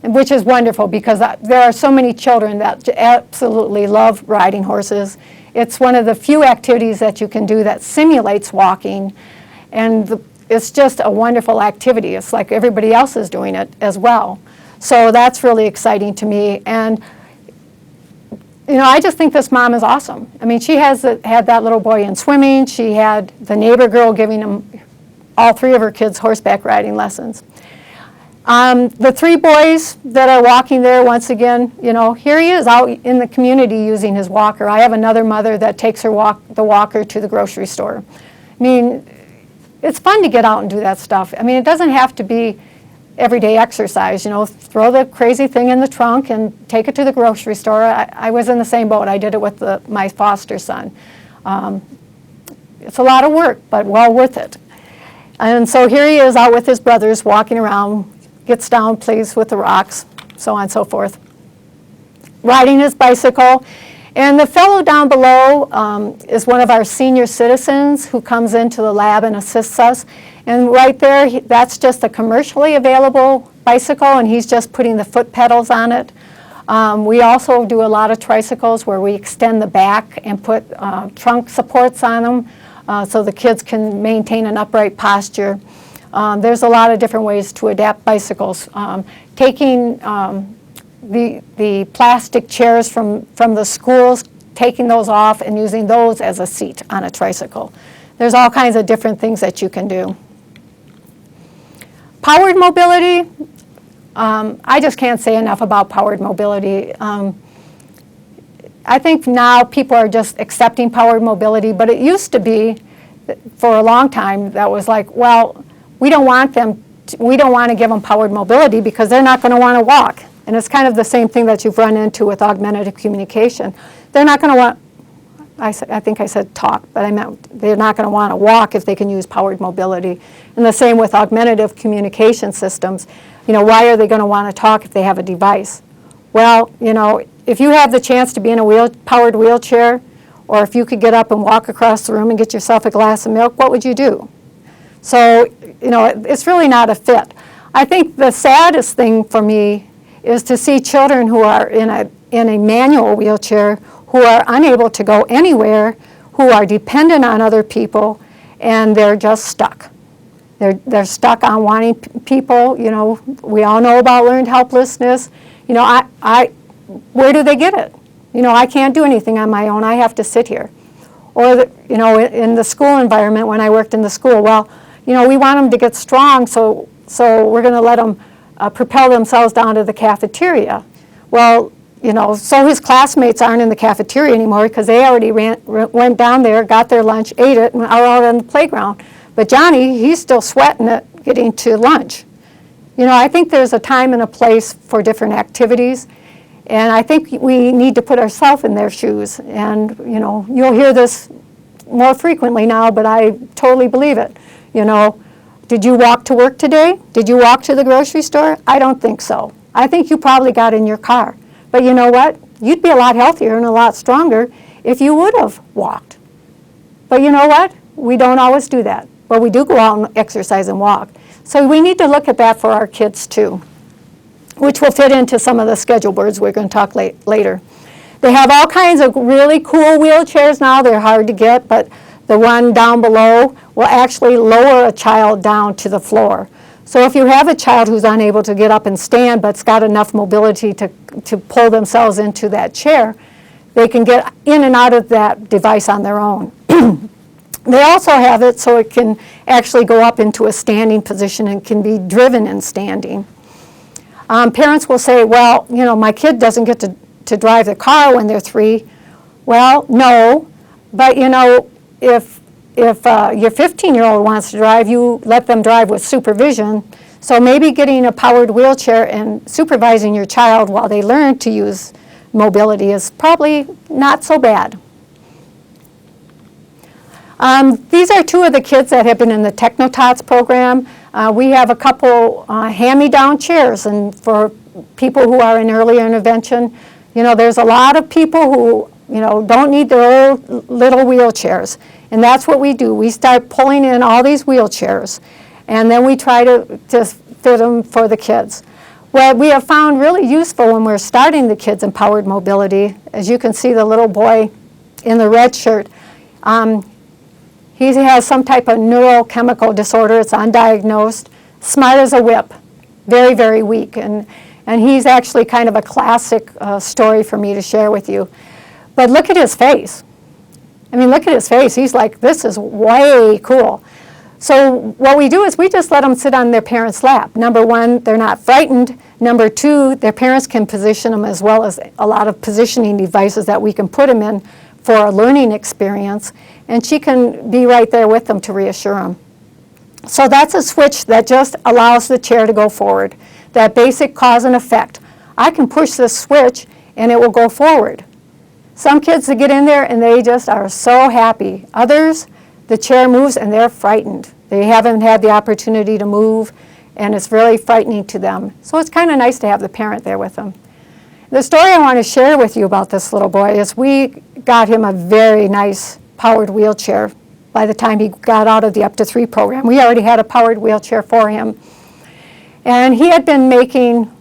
Which is wonderful because there are so many children that absolutely love riding horses. It's one of the few activities that you can do that simulates walking, and it's just a wonderful activity. It's like everybody else is doing it as well. So that's really exciting to me. And I just think this mom is awesome. I mean, she had that little boy in swimming. She had the neighbor girl giving him, all three of her kids, horseback riding lessons. The three boys that are walking there, once again, here he is out in the community using his walker. I have another mother that takes the walker to the grocery store. I mean, it's fun to get out and do that stuff. I mean, it doesn't have to be everyday exercise, throw the crazy thing in the trunk and take it to the grocery store. I was in the same boat. I did it with my foster son. It's a lot of work, but well worth it. And so here he is out with his brothers walking around, gets down, plays with the rocks, so on and so forth, riding his bicycle. And the fellow down below is one of our senior citizens who comes into the lab and assists us. And right there, that's just a commercially available bicycle, and he's just putting the foot pedals on it. We also do a lot of tricycles where we extend the back and put trunk supports on them so the kids can maintain an upright posture. There's a lot of different ways to adapt bicycles. Taking the plastic chairs from the schools, taking those off and using those as a seat on a tricycle. There's all kinds of different things that you can do. Powered mobility, I just can't say enough about powered mobility. I think now people are just accepting powered mobility, but it used to be, for a long time, that was like, well, we don't want to give them powered mobility because they're not going to want to walk. And it's kind of the same thing that you've run into with augmentative communication. They're not going to want, I think I said talk, but I meant they're not going to want to walk if they can use powered mobility. And the same with augmentative communication systems. Why are they going to want to talk if they have a device? Well, if you have the chance to be in a powered wheelchair, or if you could get up and walk across the room and get yourself a glass of milk, what would you do? So, it's really not a fit. I think the saddest thing for me is to see children who are in a manual wheelchair, who are unable to go anywhere, who are dependent on other people, and they're just stuck. They're stuck on wanting people. We all know about learned helplessness. Where do they get it? I can't do anything on my own. I have to sit here. Or, in the school environment, when I worked in the school, well, we want them to get strong, so we're going to let them propel themselves down to the cafeteria. Well, so his classmates aren't in the cafeteria anymore because they already went down there, got their lunch, ate it, and are out on the playground. But Johnny, he's still sweating it getting to lunch. I think there's a time and a place for different activities, and I think we need to put ourselves in their shoes. And, you'll hear this more frequently now, but I totally believe it. Did you walk to work today? Did you walk to the grocery store? I don't think so. I think you probably got in your car. But you know what? You'd be a lot healthier and a lot stronger if you would have walked. But you know what? We don't always do that. But we do go out and exercise and walk. So we need to look at that for our kids too, which will fit into some of the schedule boards we're going to talk later. They have all kinds of really cool wheelchairs now. They're hard to get, but the one down below will actually lower a child down to the floor. So if you have a child who's unable to get up and stand but's got enough mobility to pull themselves into that chair, they can get in and out of that device on their own. They also have it so it can actually go up into a standing position and can be driven in standing. Parents will say, well, my kid doesn't get to drive the car when they're 3. Well, no, but if your 15-year-old wants to drive, you let them drive with supervision. So maybe getting a powered wheelchair and supervising your child while they learn to use mobility is probably not so bad. These are 2 of the kids that have been in the Technotots program. We have a couple hand-me-down chairs, and for people who are in early intervention, there's a lot of people who don't need their old little wheelchairs. And that's what we do. We start pulling in all these wheelchairs, and then we try to fit them for the kids. What we have found really useful when we're starting the kids in powered mobility, as you can see the little boy in the red shirt, he has some type of neurochemical disorder. It's undiagnosed, smart as a whip, very, very weak. And he's actually kind of a classic story for me to share with you. But look at his face. I mean, look at his face. He's like, this is way cool. So what we do is we just let them sit on their parents' lap. Number one, they're not frightened. Number two, their parents can position them, as well as a lot of positioning devices that we can put them in for a learning experience. And she can be right there with them to reassure them. So that's a switch that just allows the chair to go forward. That basic cause and effect. I can push this switch and it will go forward. Some kids that get in there and they just are so happy. Others, the chair moves and they're frightened. They haven't had the opportunity to move and it's really frightening to them. So it's kind of nice to have the parent there with them. The story I want to share with you about this little boy is we got him a very nice powered wheelchair by the time he got out of the Up to 3 program. We already had a powered wheelchair for him. And he had been making,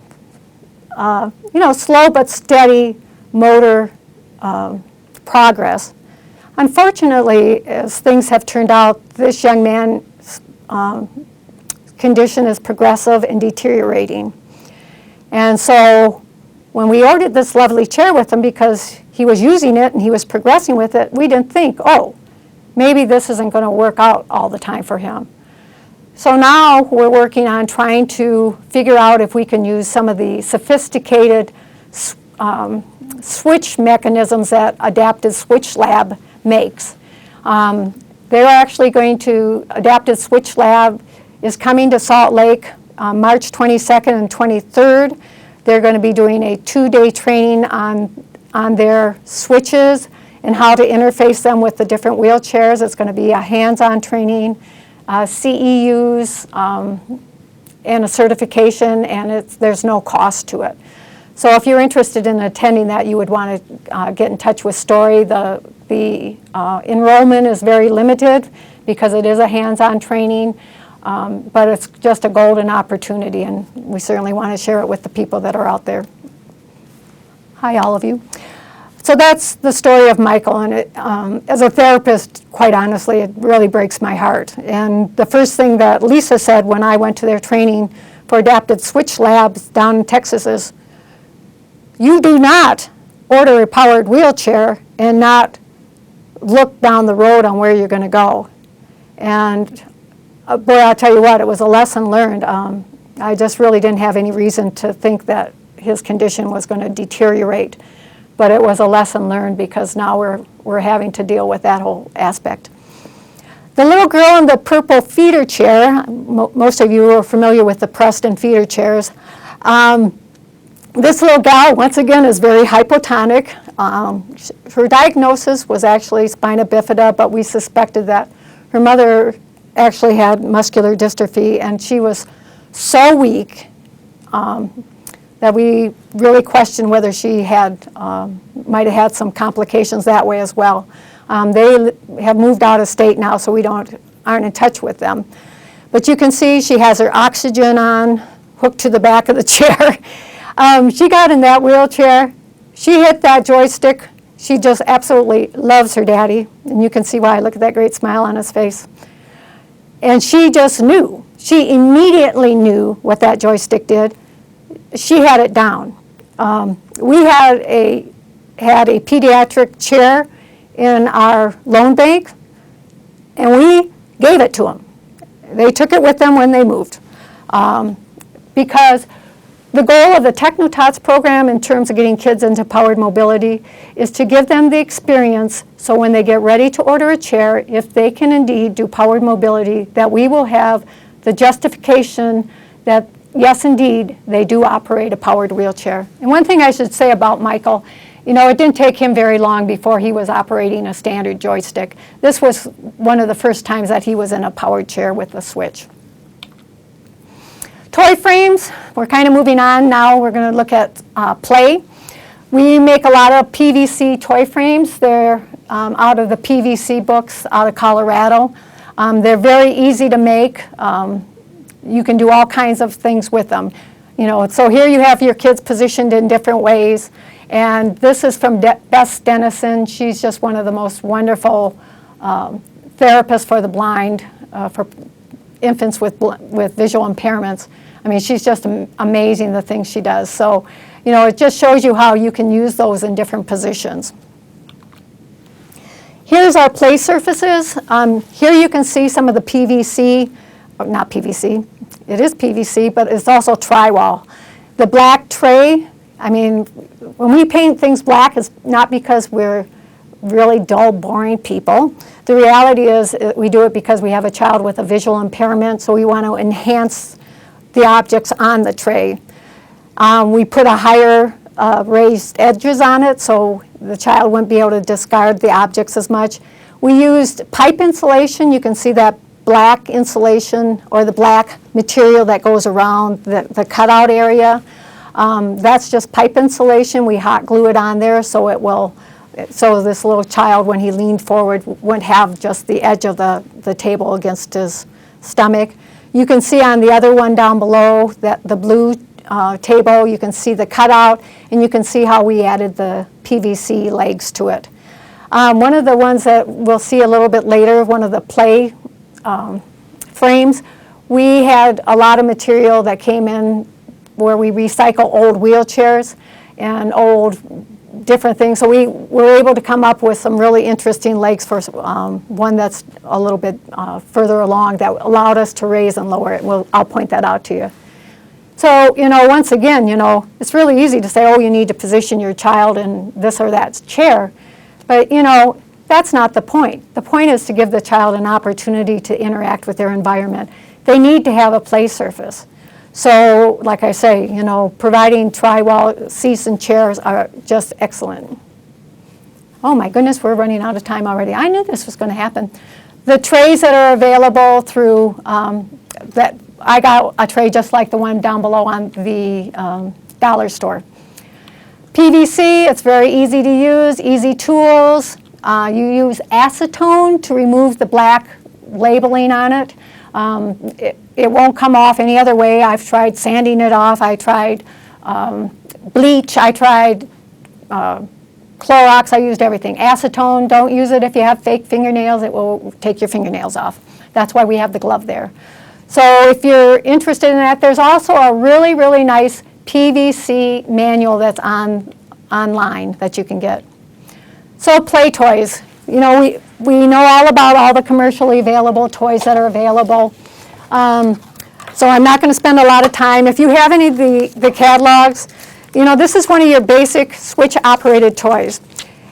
slow but steady motor progress. Unfortunately, as things have turned out, this young man's condition is progressive and deteriorating. And so when we ordered this lovely chair with him, because he was using it and he was progressing with it, we didn't think, oh, maybe this isn't going to work out all the time for him. So now we're working on trying to figure out if we can use some of the sophisticated switch mechanisms that Adaptive Switch Lab makes. They're actually going to, Adaptive Switch Lab is coming to Salt Lake March 22nd and 23rd. They're going to be doing a 2-day training on their switches and how to interface them with the different wheelchairs. It's going to be a hands-on training, CEUs, and a certification, and there's no cost to it. So if you're interested in attending that, you would want to get in touch with Story. The enrollment is very limited because it is a hands-on training, but it's just a golden opportunity, and we certainly want to share it with the people that are out there. Hi, all of you. So that's the story of Michael, and as a therapist, quite honestly, it really breaks my heart. And the first thing that Lisa said when I went to their training for Adaptive Switch Labs down in Texas is, you do not order a powered wheelchair and not look down the road on where you're going to go. And boy, I'll tell you what, it was a lesson learned. I just really didn't have any reason to think that his condition was going to deteriorate. But it was a lesson learned because now we're having to deal with that whole aspect. The little girl in the purple feeder chair, most of you are familiar with the Preston feeder chairs. This little gal, once again, is very hypotonic. Her diagnosis was actually spina bifida, but we suspected that her mother actually had muscular dystrophy, and she was so weak that we really questioned whether she might have had some complications that way as well. They have moved out of state now, so we aren't in touch with them. But you can see she has her oxygen on, hooked to the back of the chair. She got in that wheelchair. She hit that joystick. She just absolutely loves her daddy. And you can see why. Look at that great smile on his face. And she just knew. She immediately knew what that joystick did. She had it down. We had a pediatric chair in our loan bank, and we gave it to them. They took it with them when they moved. Because the goal of the TechnoTots program in terms of getting kids into powered mobility is to give them the experience so when they get ready to order a chair, if they can indeed do powered mobility, that we will have the justification that yes, indeed, they do operate a powered wheelchair. And one thing I should say about Michael, it didn't take him very long before he was operating a standard joystick. This was one of the first times that he was in a powered chair with a switch. Toy frames, we're kind of moving on now. We're going to look at play. We make a lot of PVC toy frames. They're out of the PVC books out of Colorado. They're very easy to make. You can do all kinds of things with them. So here you have your kids positioned in different ways. And this is from Bess Dennison. She's just one of the most wonderful therapists for the blind, for infants with visual impairments. I mean, she's just amazing, the things she does. So, it just shows you how you can use those in different positions. Here's our play surfaces. Here you can see some of the PVC, not PVC, it is PVC, but it's also Tri-Wall. The black tray, I mean, when we paint things black, it's not because we're really dull, boring people. The reality is we do it because we have a child with a visual impairment, so we want to enhance the objects on the tray. We put a higher raised edges on it so the child wouldn't be able to discard the objects as much. We used pipe insulation. You can see that black insulation or the black material that goes around the cutout area. That's just pipe insulation. We hot glue it on there so it will, so this little child, when he leaned forward, wouldn't have just the edge of the table against his stomach. You can see on the other one down below, that the blue table, you can see the cutout, and you can see how we added the PVC legs to it. One of the ones that we'll see a little bit later, one of the play frames, we had a lot of material that came in where we recycle old wheelchairs and old different things. So we were able to come up with some really interesting legs for one that's a little bit further along that allowed us to raise and lower it. I'll point that out to you. So, you know, once again, you know, it's really easy to say, oh, you need to position your child in this or that chair. But, you know, that's not the point. The point is to give the child an opportunity to interact with their environment. They need to have a play surface. So, like I say, you know, providing Tri-Wall seats and chairs are just excellent. Oh my goodness, we're running out of time already. I knew this was going to happen. The trays that are available through that, I got a tray just like the one down below on the dollar store. PVC, it's very easy to use, easy tools. You use acetone to remove the black labeling on it. It won't come off any other way. I've tried sanding it off. I tried bleach. I tried Clorox. I used everything. Acetone, don't use it if you have fake fingernails. It will take your fingernails off. That's why we have the glove there. So if you're interested in that, there's also a really, really nice PVC manual that's online that you can get. So play toys. You know, we know all about all the commercially available toys that are available. So I'm not going to spend a lot of time. If you have any of the catalogs, you know, this is one of your basic switch-operated toys.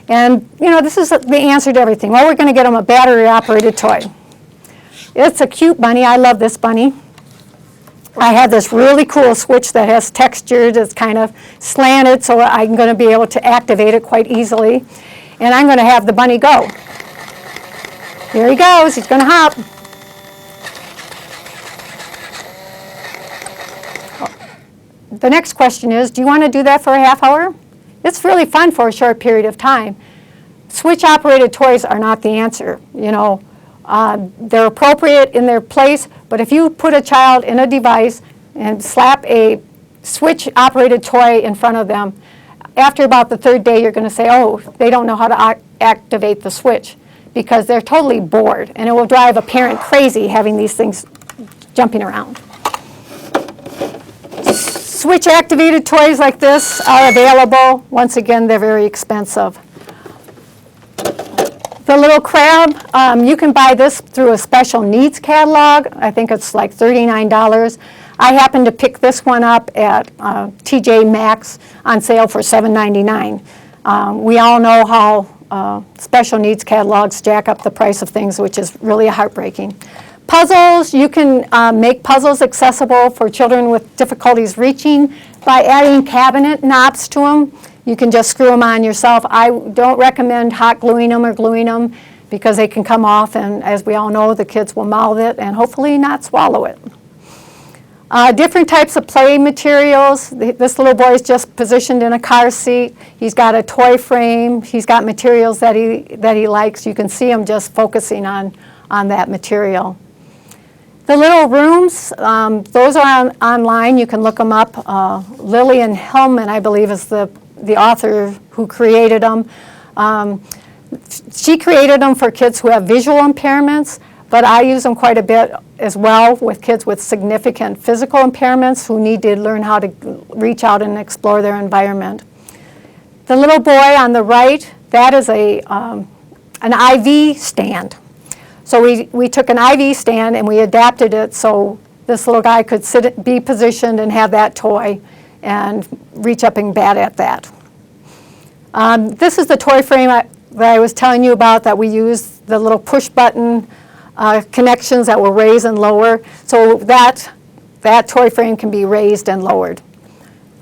And, you know, this is the answer to everything. Well, we're going to get them a battery-operated toy. It's a cute bunny. I love this bunny. I have this really cool switch that has textured. It's kind of slanted, so I'm going to be able to activate it quite easily. And I'm going to have the bunny go. Here he goes. He's going to hop. The next question is, do you want to do that for a half hour? It's really fun for a short period of time. Switch-operated toys are not the answer. You know, they're appropriate in their place, but if you put a child in a device and slap a switch-operated toy in front of them, after about the third day, you're going to say, oh, they don't know how to activate the switch, because they're totally bored, and it will drive a parent crazy having these things jumping around. Switch-activated toys like this are available. Once again, they're very expensive. The little crab, you can buy this through a special needs catalog. I think it's like $39. I happened to pick this one up at TJ Maxx on sale for $7.99. We all know how special needs catalogs jack up the price of things, which is really heartbreaking. Puzzles, you can make puzzles accessible for children with difficulties reaching by adding cabinet knobs to them. You can just screw them on yourself. I don't recommend hot gluing them or gluing them because they can come off, and as we all know, the kids will mouth it and hopefully not swallow it. Different types of play materials. This little boy is just positioned in a car seat. He's got a toy frame. He's got materials that he likes. You can see him just focusing on that material. The little rooms, those are online. You can look them up. Lillian Hellman, I believe, is the author who created them. She created them for kids who have visual impairments, but I use them quite a bit as well with kids with significant physical impairments who need to learn how to reach out and explore their environment. The little boy on the right, that is a an IV stand. So we took an IV stand and we adapted it so this little guy could be positioned and have that toy and reach up and bat at that. This is the toy frame that I was telling you about, that we use the little push button connections that will raise and lower. So that toy frame can be raised and lowered.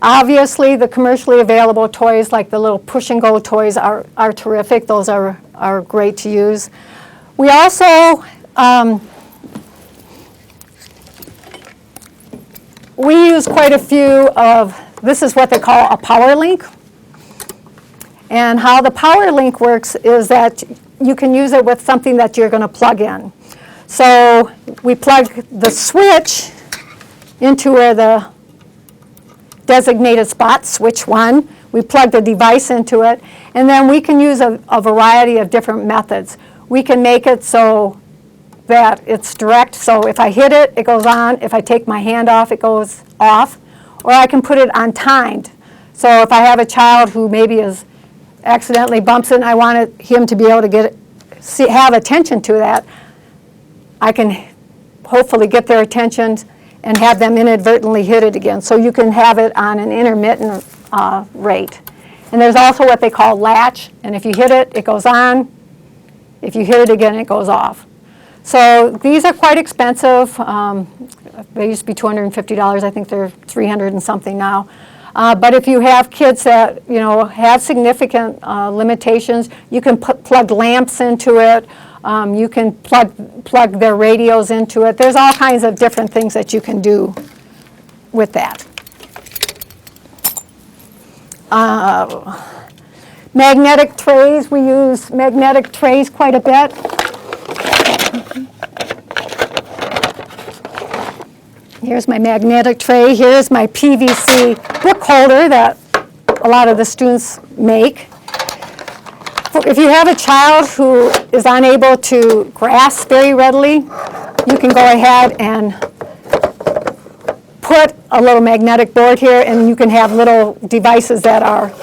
Obviously, the commercially available toys like the little push and go toys are terrific. Those are great to use. We also we use quite a few of, this is what they call a power link. And how the power link works is that you can use it with something that you're going to plug in. So we plug the switch into where the designated spot, switch 1. We plug the device into it, and then we can use a variety of different methods. We can make it so that it's direct, so if I hit it, it goes on. If I take my hand off, it goes off. Or I can put it on timed. So if I have a child who maybe is accidentally bumps it and I want him to be able to have attention to that, I can hopefully get their attention and have them inadvertently hit it again. So you can have it on an intermittent rate. And there's also what they call latch, and if you hit it, it goes on. If you hit it again, it goes off. So these are quite expensive. They used to be $250. I think they're $300 and something now. But if you have kids that have significant limitations, you can plug lamps into it. You can plug their radios into it. There's all kinds of different things that you can do with that. Magnetic trays, we use magnetic trays quite a bit. Here's my magnetic tray. Here's my PVC book holder that a lot of the students make. If you have a child who is unable to grasp very readily, you can go ahead and put a little magnetic board here, and you can have little devices that are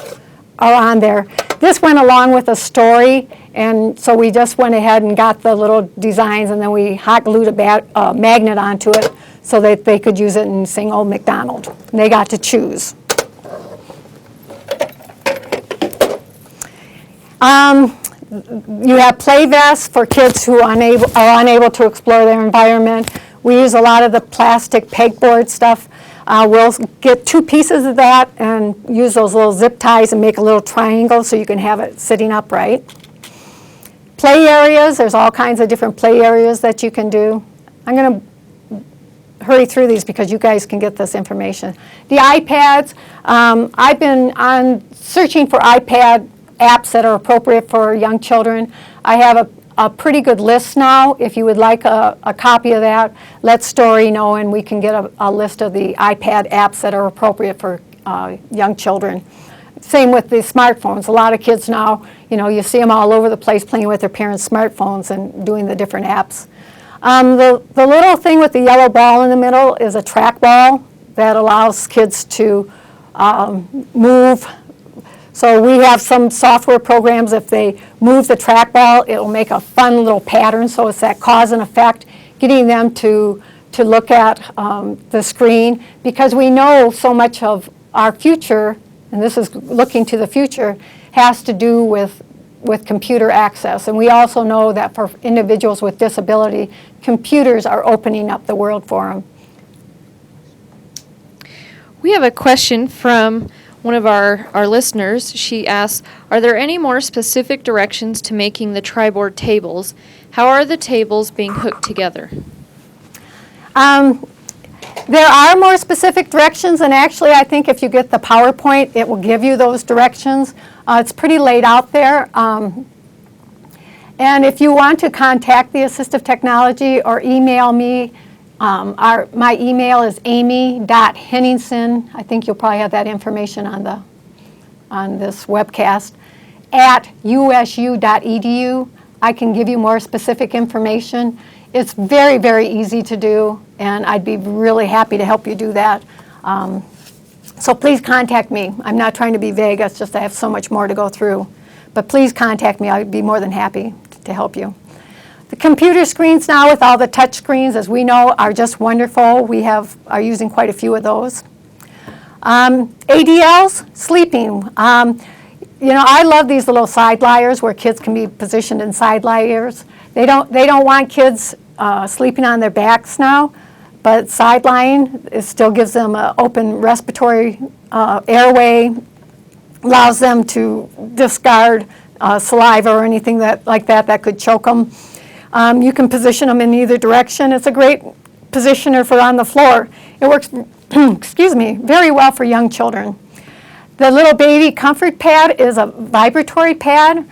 on there. This went along with a story, and so we just went ahead and got the little designs, and then we hot glued a magnet onto it so that they could use it and sing Old MacDonald. And they got to choose. You have play vests for kids who are unable to explore their environment. We use a lot of the plastic pegboard stuff. We'll get 2 pieces of that and use those little zip ties and make a little triangle so you can have it sitting upright. Play areas, there's all kinds of different play areas that you can do. I'm going to hurry through these because you guys can get this information. The iPads, I've been searching for iPad apps that are appropriate for young children. I have a pretty good list now. If you would like a copy of that, let Story know and we can get a list of the iPad apps that are appropriate for young children. Same with the smartphones. A lot of kids now, you see them all over the place playing with their parents' smartphones and doing the different apps. The little thing with the yellow ball in the middle is a trackball that allows kids to move. So we have some software programs, if they move the trackball, it will make a fun little pattern, so it's that cause and effect, getting them to look at the screen, because we know so much of our future, and this is looking to the future, has to do with computer access. And we also know that for individuals with disability, computers are opening up the world for them. We have a question from one of our listeners. She asks, are there any more specific directions to making the tri-board tables? How are the tables being hooked together? There are more specific directions, and actually I think if you get the PowerPoint, it will give you those directions. It's pretty laid out there. And if you want to contact the Assistive Technology or email me, my email is amy.henningsen, I think you'll probably have that information on this webcast, @usu.edu. I can give you more specific information. It's very, very easy to do, and I'd be really happy to help you do that. So please contact me. I'm not trying to be vague, it's just I have so much more to go through. but please contact me. I'd be more than happy to help you. The computer screens now with all the touch screens, as we know, are just wonderful. We are using quite a few of those. ADLs, sleeping. I love these little side liers where kids can be positioned in side liers. They don't want kids sleeping on their backs now, but side lying, it still gives them an open respiratory airway, allows them to discard saliva or anything like that could choke them. You can position them in either direction. It's a great positioner for on the floor. It works, excuse me, very well for young children. The little baby comfort pad is a vibratory pad.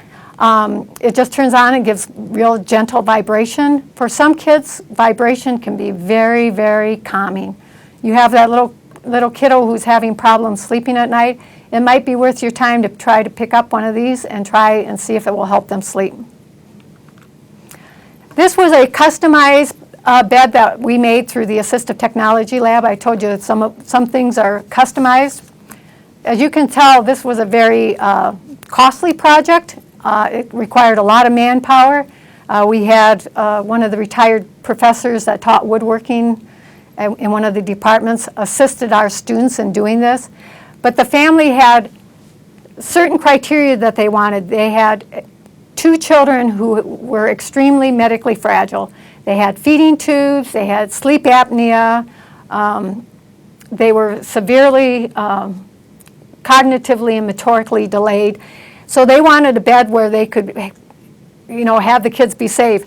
It just turns on and gives real gentle vibration. For some kids, vibration can be very, very calming. You have that little kiddo who's having problems sleeping at night, it might be worth your time to try to pick up one of these and try and see if it will help them sleep. This was a customized bed that we made through the Assistive Technology Lab. I told you some things are customized. As you can tell, this was a very costly project. It required a lot of manpower. We had one of the retired professors that taught woodworking in one of the departments assisted our students in doing this. But the family had certain criteria that they wanted. They had 2 children who were extremely medically fragile. They had feeding tubes, they had sleep apnea, they were severely cognitively and motorically delayed. So they wanted a bed where they could, have the kids be safe.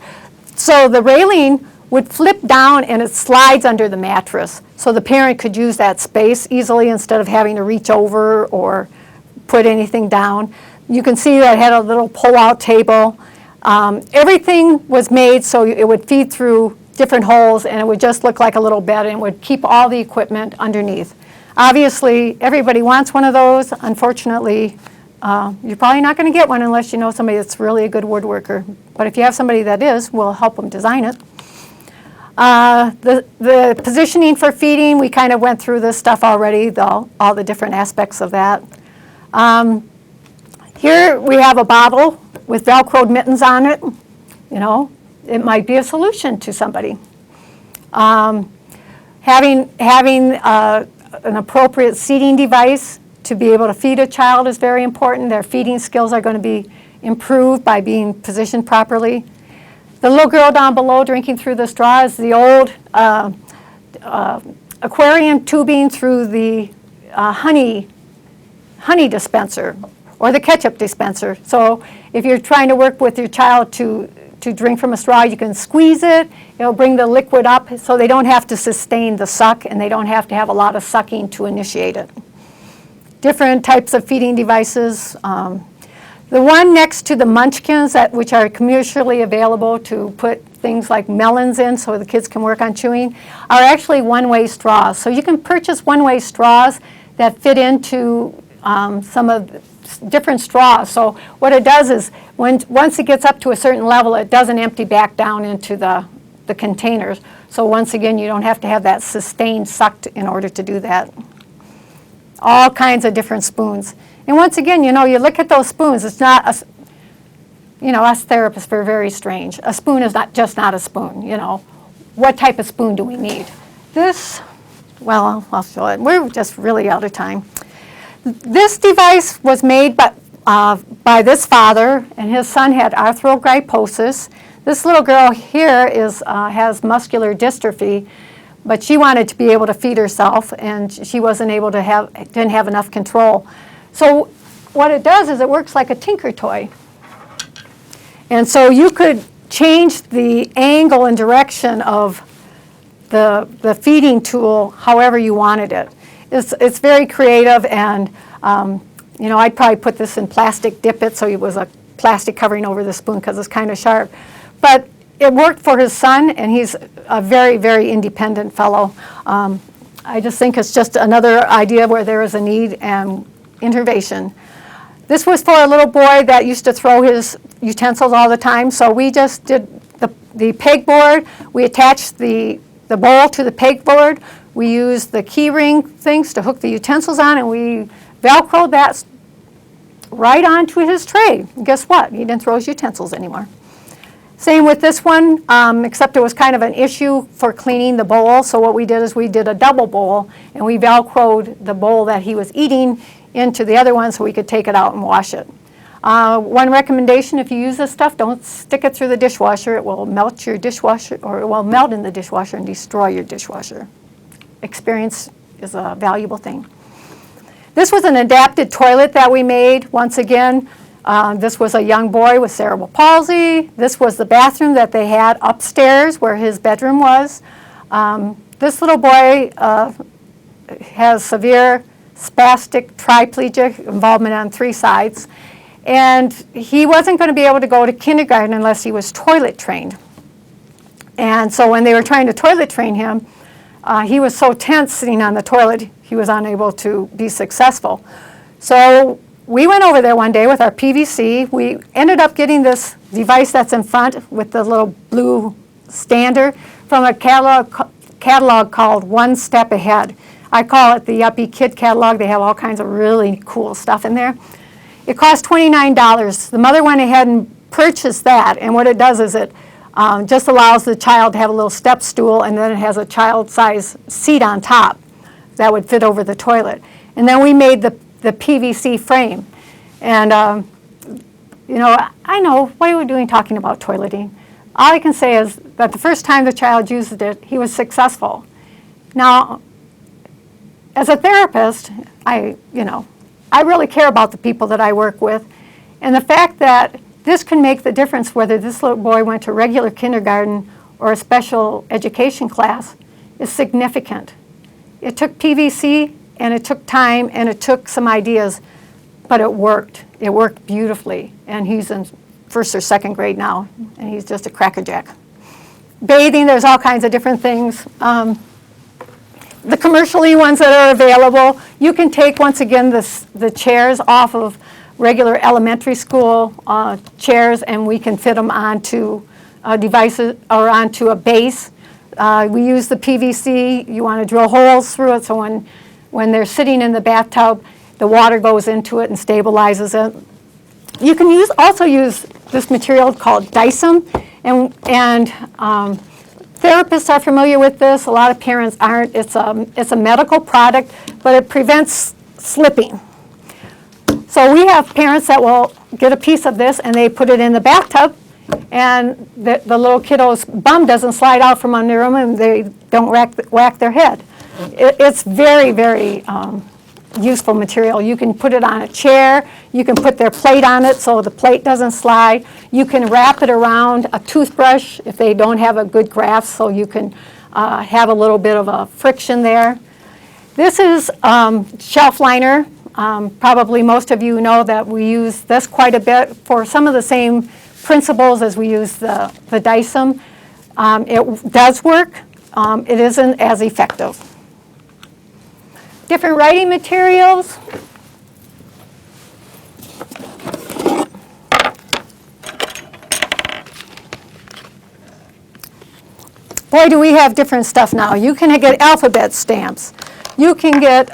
So the railing would flip down and it slides under the mattress. So the parent could use that space easily instead of having to reach over or put anything down. You can see that it had a little pull-out table. Everything was made so it would feed through different holes and it would just look like a little bed and it would keep all the equipment underneath. Obviously, everybody wants one of those. Unfortunately, you're probably not going to get one unless you know somebody that's really a good woodworker. But if you have somebody that is, we'll help them design it. The positioning for feeding, we kind of went through this stuff already, all the different aspects of that. Here we have a bottle with Velcroed mittens on it. It might be a solution to somebody. Having an appropriate seating device to be able to feed a child is very important. Their feeding skills are going to be improved by being positioned properly. The little girl down below drinking through the straw is the old aquarium tubing through the honey dispenser or the ketchup dispenser. So if you're trying to work with your child to drink from a straw, you can squeeze it. It'll bring the liquid up so they don't have to sustain the suck and they don't have to have a lot of sucking to initiate it. Different types of feeding devices. The one next to the Munchkins, which are commercially available to put things like melons in so the kids can work on chewing, are actually one-way straws. So you can purchase one-way straws that fit into some of the different straws. So what it does is once it gets up to a certain level, it doesn't empty back down into the containers. So once again, you don't have to have that sustained sucked in order to do that. All kinds of different spoons. And once again, you look at those spoons, it's not, us therapists are very strange. A spoon is not a spoon, What type of spoon do we need? This, well, I'll show it. We're just really out of time. This device was made by this father, and his son had arthrogryposis. This little girl here has muscular dystrophy, but she wanted to be able to feed herself, and she wasn't able to didn't have enough control. So what it does is it works like a tinker toy. And so you could change the angle and direction of the feeding tool however you wanted it. It's very creative, and I'd probably put this in plastic, dip it so it was a plastic covering over the spoon because it's kind of sharp. But it worked for his son, and he's a very, very independent fellow. I just think it's just another idea where there is a need and intervention. This was for a little boy that used to throw his utensils all the time, so we just did the pegboard. We attached the bowl to the pegboard. We used the key ring things to hook the utensils on, and we Velcroed that right onto his tray. Guess what? He didn't throw his utensils anymore. Same with this one, except it was kind of an issue for cleaning the bowl. So what we did is we did a double bowl, and we Velcroed the bowl that he was eating into the other one so we could take it out and wash it. One recommendation, if you use this stuff, don't stick it through the dishwasher. It will melt your dishwasher, or it will melt in the dishwasher and destroy your dishwasher. Experience is a valuable thing. This was an adapted toilet that we made. Once again, this was a young boy with cerebral palsy. This was the bathroom that they had upstairs where his bedroom was. This little boy has severe spastic triplegic involvement on 3 sides. And he wasn't going to be able to go to kindergarten unless he was toilet trained. And so when they were trying to toilet train him, he was so tense sitting on the toilet, he was unable to be successful. So we went over there one day with our PVC. We ended up getting this device that's in front with the little blue stander from a catalog called One Step Ahead. I call it the Yuppie Kid Catalog. They have all kinds of really cool stuff in there. It cost $29. The mother went ahead and purchased that, and what it does is it just allows the child to have a little step stool, and then it has a child-size seat on top that would fit over the toilet. And then we made the PVC frame. And, you know, I know, what are we doing talking about toileting? All I can say is that the first time the child used it, he was successful. Now, as a therapist, I really care about the people that I work with, and the fact that this can make the difference whether this little boy went to regular kindergarten or a special education class is significant. It took PVC, and it took time, and it took some ideas, but it worked. It worked beautifully, and he's in 1st or 2nd grade now, and he's just a crackerjack. Bathing, there's all kinds of different things. The commercially ones that are available, you can take, once again, the chairs off of regular elementary school chairs, and we can fit them onto devices or onto a base. We use the PVC. You want to drill holes through it, so when they're sitting in the bathtub, the water goes into it and stabilizes it. You can also use this material called Dyson, and therapists are familiar with this. A lot of parents aren't. It's a medical product, but it prevents slipping. So we have parents that will get a piece of this and they put it in the bathtub, and the little kiddo's bum doesn't slide out from under them, and they don't whack their head. It's very, very useful material. You can put it on a chair. You can put their plate on it so the plate doesn't slide. You can wrap it around a toothbrush if they don't have a good grasp, so you can have a little bit of a friction there. This is shelf liner. Probably most of you know that we use this quite a bit for some of the same principles as we use the Dyson. It does work. It isn't as effective. Different writing materials. Boy, do we have different stuff now. You can get alphabet stamps. You can get,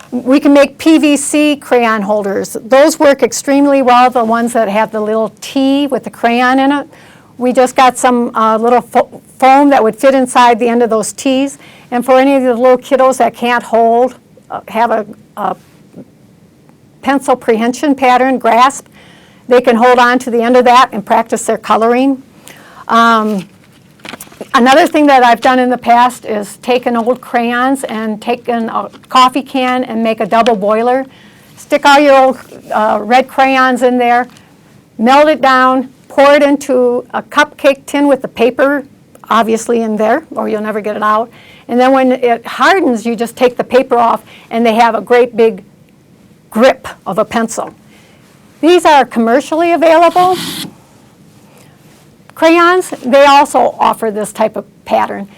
we can make PVC crayon holders. Those work extremely well, the ones that have the little T with the crayon in it. We just got some little foam that would fit inside the end of those T's. And for any of the little kiddos that can't have a pencil prehension pattern grasp, they can hold on to the end of that and practice their coloring. Another thing that I've done in the past is taken old crayons and taken a coffee can and make a double boiler. Stick all your old red crayons in there, melt it down, pour it into a cupcake tin with the paper obviously in there, or you'll never get it out. And then when it hardens, you just take the paper off, and they have a great big grip of a pencil. These are commercially available. Crayons, they also offer this type of pattern.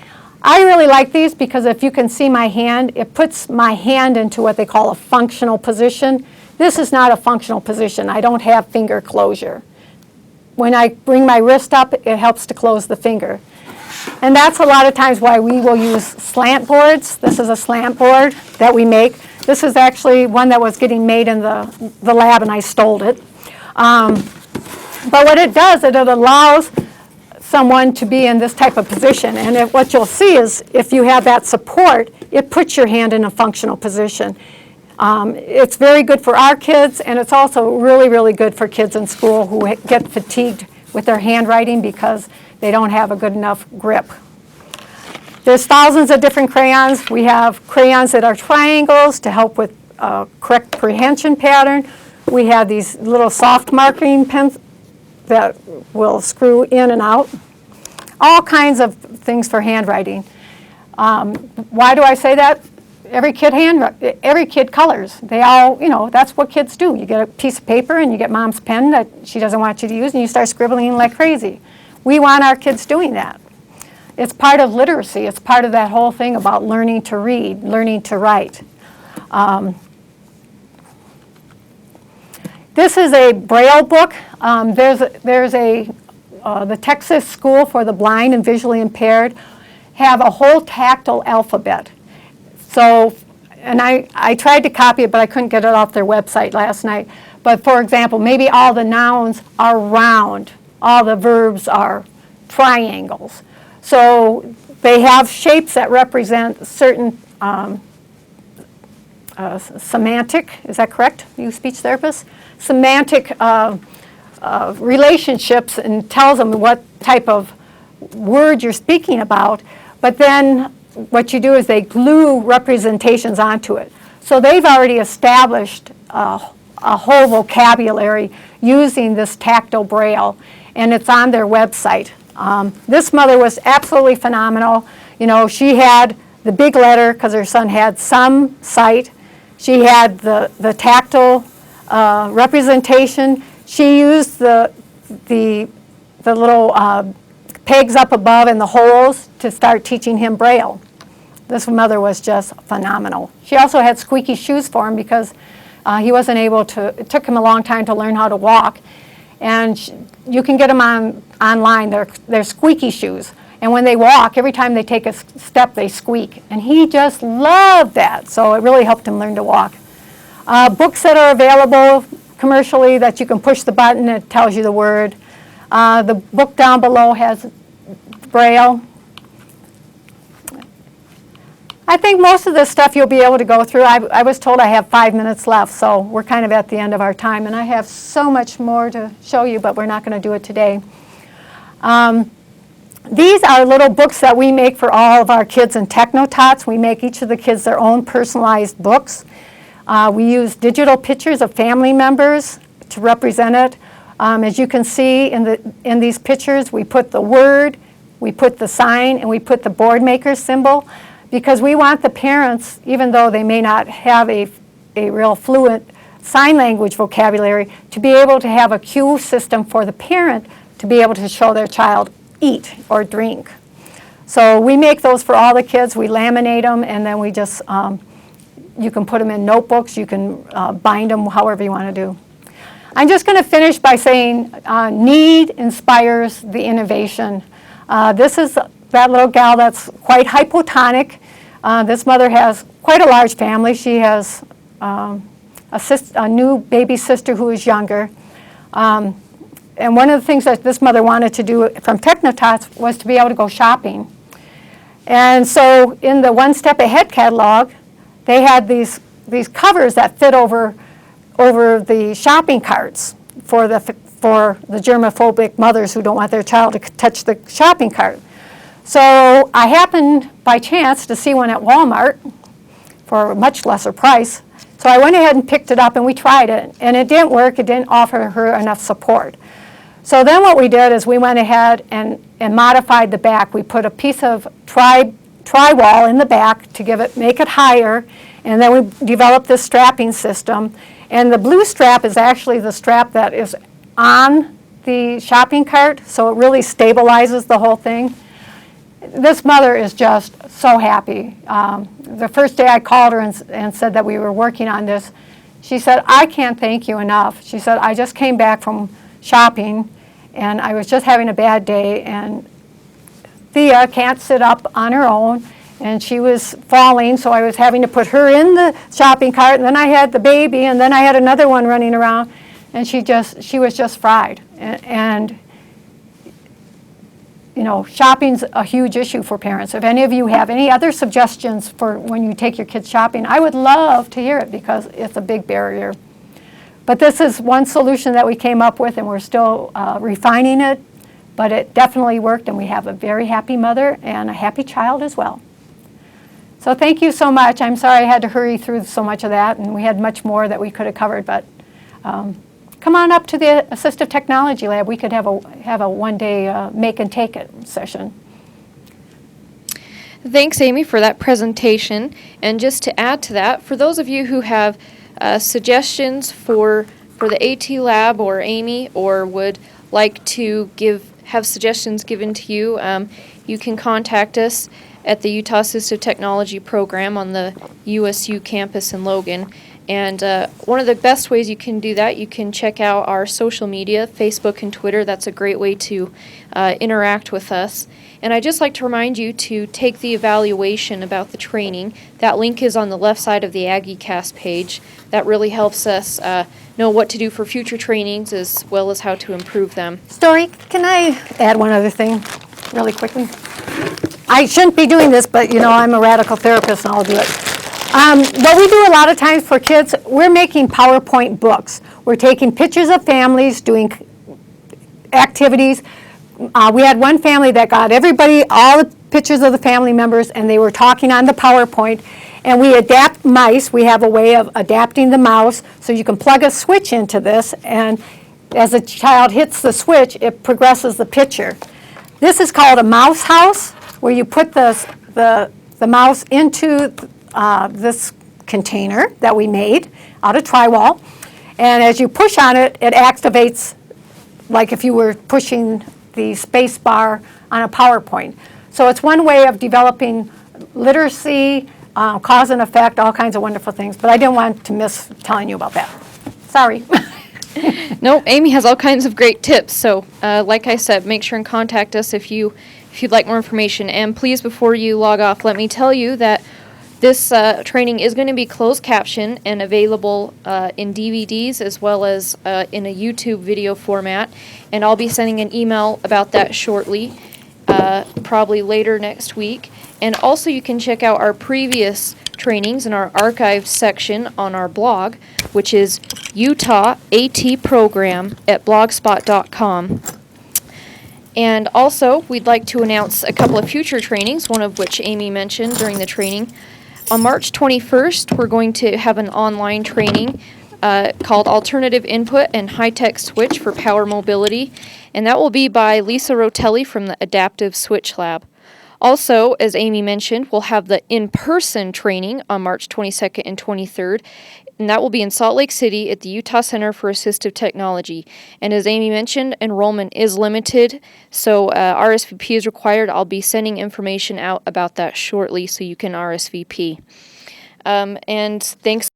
I really like these because if you can see my hand, it puts my hand into what they call a functional position. This is not a functional position. I don't have finger closure. When I bring my wrist up, it helps to close the finger. And that's a lot of times why we will use slant boards. This is a slant board that we make. This is actually one that was getting made in the lab, and I stole it. But what it does, it allows someone to be in this type of position. And what you'll see is if you have that support, it puts your hand in a functional position. It's very good for our kids, and it's also really, really good for kids in school who get fatigued with their handwriting because they don't have a good enough grip. There's thousands of different crayons. We have crayons that are triangles to help with correct prehension pattern. We have these little soft marking pens that will screw in and out. All kinds of things for handwriting. Why do I say that? Every kid colors. They all, that's what kids do. You get a piece of paper and you get mom's pen that she doesn't want you to use and you start scribbling like crazy. We want our kids doing that. It's part of literacy. It's part of that whole thing about learning to read, learning to write. This is a Braille book. There's the Texas School for the Blind and Visually Impaired have a whole tactile alphabet. So, and I tried to copy it, but I couldn't get it off their website last night. But for example, maybe all the nouns are round, all the verbs are triangles. So they have shapes that represent certain semantic, is that correct, you speech therapists? Semantic relationships, and tells them what type of word you're speaking about. But then what you do is they glue representations onto it. So they've already established a whole vocabulary using this tactile Braille, and it's on their website. This mother was absolutely phenomenal. She had the big letter because her son had some sight. She had the tactile representation. She used the little pegs up above and the holes to start teaching him Braille. This mother was just phenomenal. She also had squeaky shoes for him because he wasn't able to, it took him a long time to learn how to walk. And you can get them online, they're squeaky shoes. And when they walk, every time they take a step, they squeak. And he just loved that, so it really helped him learn to walk. Books that are available commercially that you can push the button, it tells you the word. The book down below has Braille. I think most of this stuff you'll be able to go through. I was told I have 5 minutes left, so we're kind of at the end of our time. And I have so much more to show you, but we're not going to do it today. These are little books that we make for all of our kids in Technotots. We make each of the kids their own personalized books. We use digital pictures of family members to represent it. As you can see in these pictures, we put the word, we put the sign, and we put the board maker symbol, because we want the parents, even though they may not have a real fluent sign language vocabulary, to be able to have a cue system for the parent to be able to show their child eat or drink. So we make those for all the kids. We laminate them, and then we just, you can put them in notebooks. You can bind them however you want to do. I'm just going to finish by saying need inspires the innovation. This is that little gal that's quite hypotonic. This mother has quite a large family. She has a new baby sister who is younger. And one of the things that this mother wanted to do from Technotots was to be able to go shopping. And so in the One Step Ahead catalog, they had these covers that fit over the shopping carts for the germophobic mothers who don't want their child to touch the shopping cart. So I happened by chance to see one at Walmart for a much lesser price. So I went ahead and picked it up and we tried it, and it didn't work. It didn't offer her enough support. So then what we did is we went ahead and modified the back. We put a piece of tri-wall in the back to make it higher, and then we developed this strapping system. And the blue strap is actually the strap that is on the shopping cart, so it really stabilizes the whole thing. This mother is just so happy. The first day I called her and said that we were working on this, she said, "I can't thank you enough." She said, "I just came back from shopping and I was just having a bad day, and Thea can't sit up on her own, and she was falling, so I was having to put her in the shopping cart, and then I had the baby, and then I had another one running around, and she was just fried. And you know, shopping's a huge issue for parents. If any of you have any other suggestions for when you take your kids shopping, I would love to hear it because it's a big barrier. But this is one solution that we came up with, and we're still refining it, but it definitely worked, and we have a very happy mother and a happy child as well. So thank you so much. I'm sorry I had to hurry through so much of that, and we had much more that we could have covered, but come on up to the Assistive Technology Lab. We could have a one-day make and take it session. Thanks, Amy, for that presentation. And just to add to that, for those of you who have suggestions for the AT Lab or Amy, or would like to have suggestions given to you, you can contact us at the Utah Assistive Technology Program on the USU campus in Logan. And one of the best ways you can do that, you can check out our social media, Facebook and Twitter. That's a great way to interact with us. And I'd just like to remind you to take the evaluation about the training. That link is on the left side of the AggieCast page. That really helps us know what to do for future trainings as well as how to improve them. Story, can I add one other thing really quickly? I shouldn't be doing this, but you know, I'm a radical therapist and I'll do it. What we do a lot of times for kids, we're making PowerPoint books. We're taking pictures of families, doing activities. We had one family that got everybody, all the pictures of the family members, and they were talking on the PowerPoint. And we adapt mice. We have a way of adapting the mouse, so you can plug a switch into this, and as a child hits the switch, it progresses the picture. This is called a mouse house, where you put the mouse into this container that we made out of drywall, and as you push on it, it activates like if you were pushing the space bar on a PowerPoint. So it's one way of developing literacy, cause and effect, all kinds of wonderful things, but I didn't want to miss telling you about that. Sorry. No, Amy has all kinds of great tips, so like I said, make sure and contact us if you'd like more information. And please, before you log off, let me tell you that this training is going to be closed caption and available in DVDs as well as in a YouTube video format. And I'll be sending an email about that shortly, probably later next week. And also you can check out our previous trainings in our archived section on our blog, which is Utah AT Program at blogspot.com. And also, we'd like to announce a couple of future trainings, one of which Amy mentioned during the training. On March 21st, we're going to have an online training called Alternative Input and High-Tech Switch for Power Mobility, and that will be by Lisa Rotelli from the Adaptive Switch Lab. Also, as Amy mentioned, we'll have the in-person training on March 22nd and 23rd, and that will be in Salt Lake City at the Utah Center for Assistive Technology. And as Amy mentioned, enrollment is limited, so RSVP is required. I'll be sending information out about that shortly so you can RSVP. And thanks.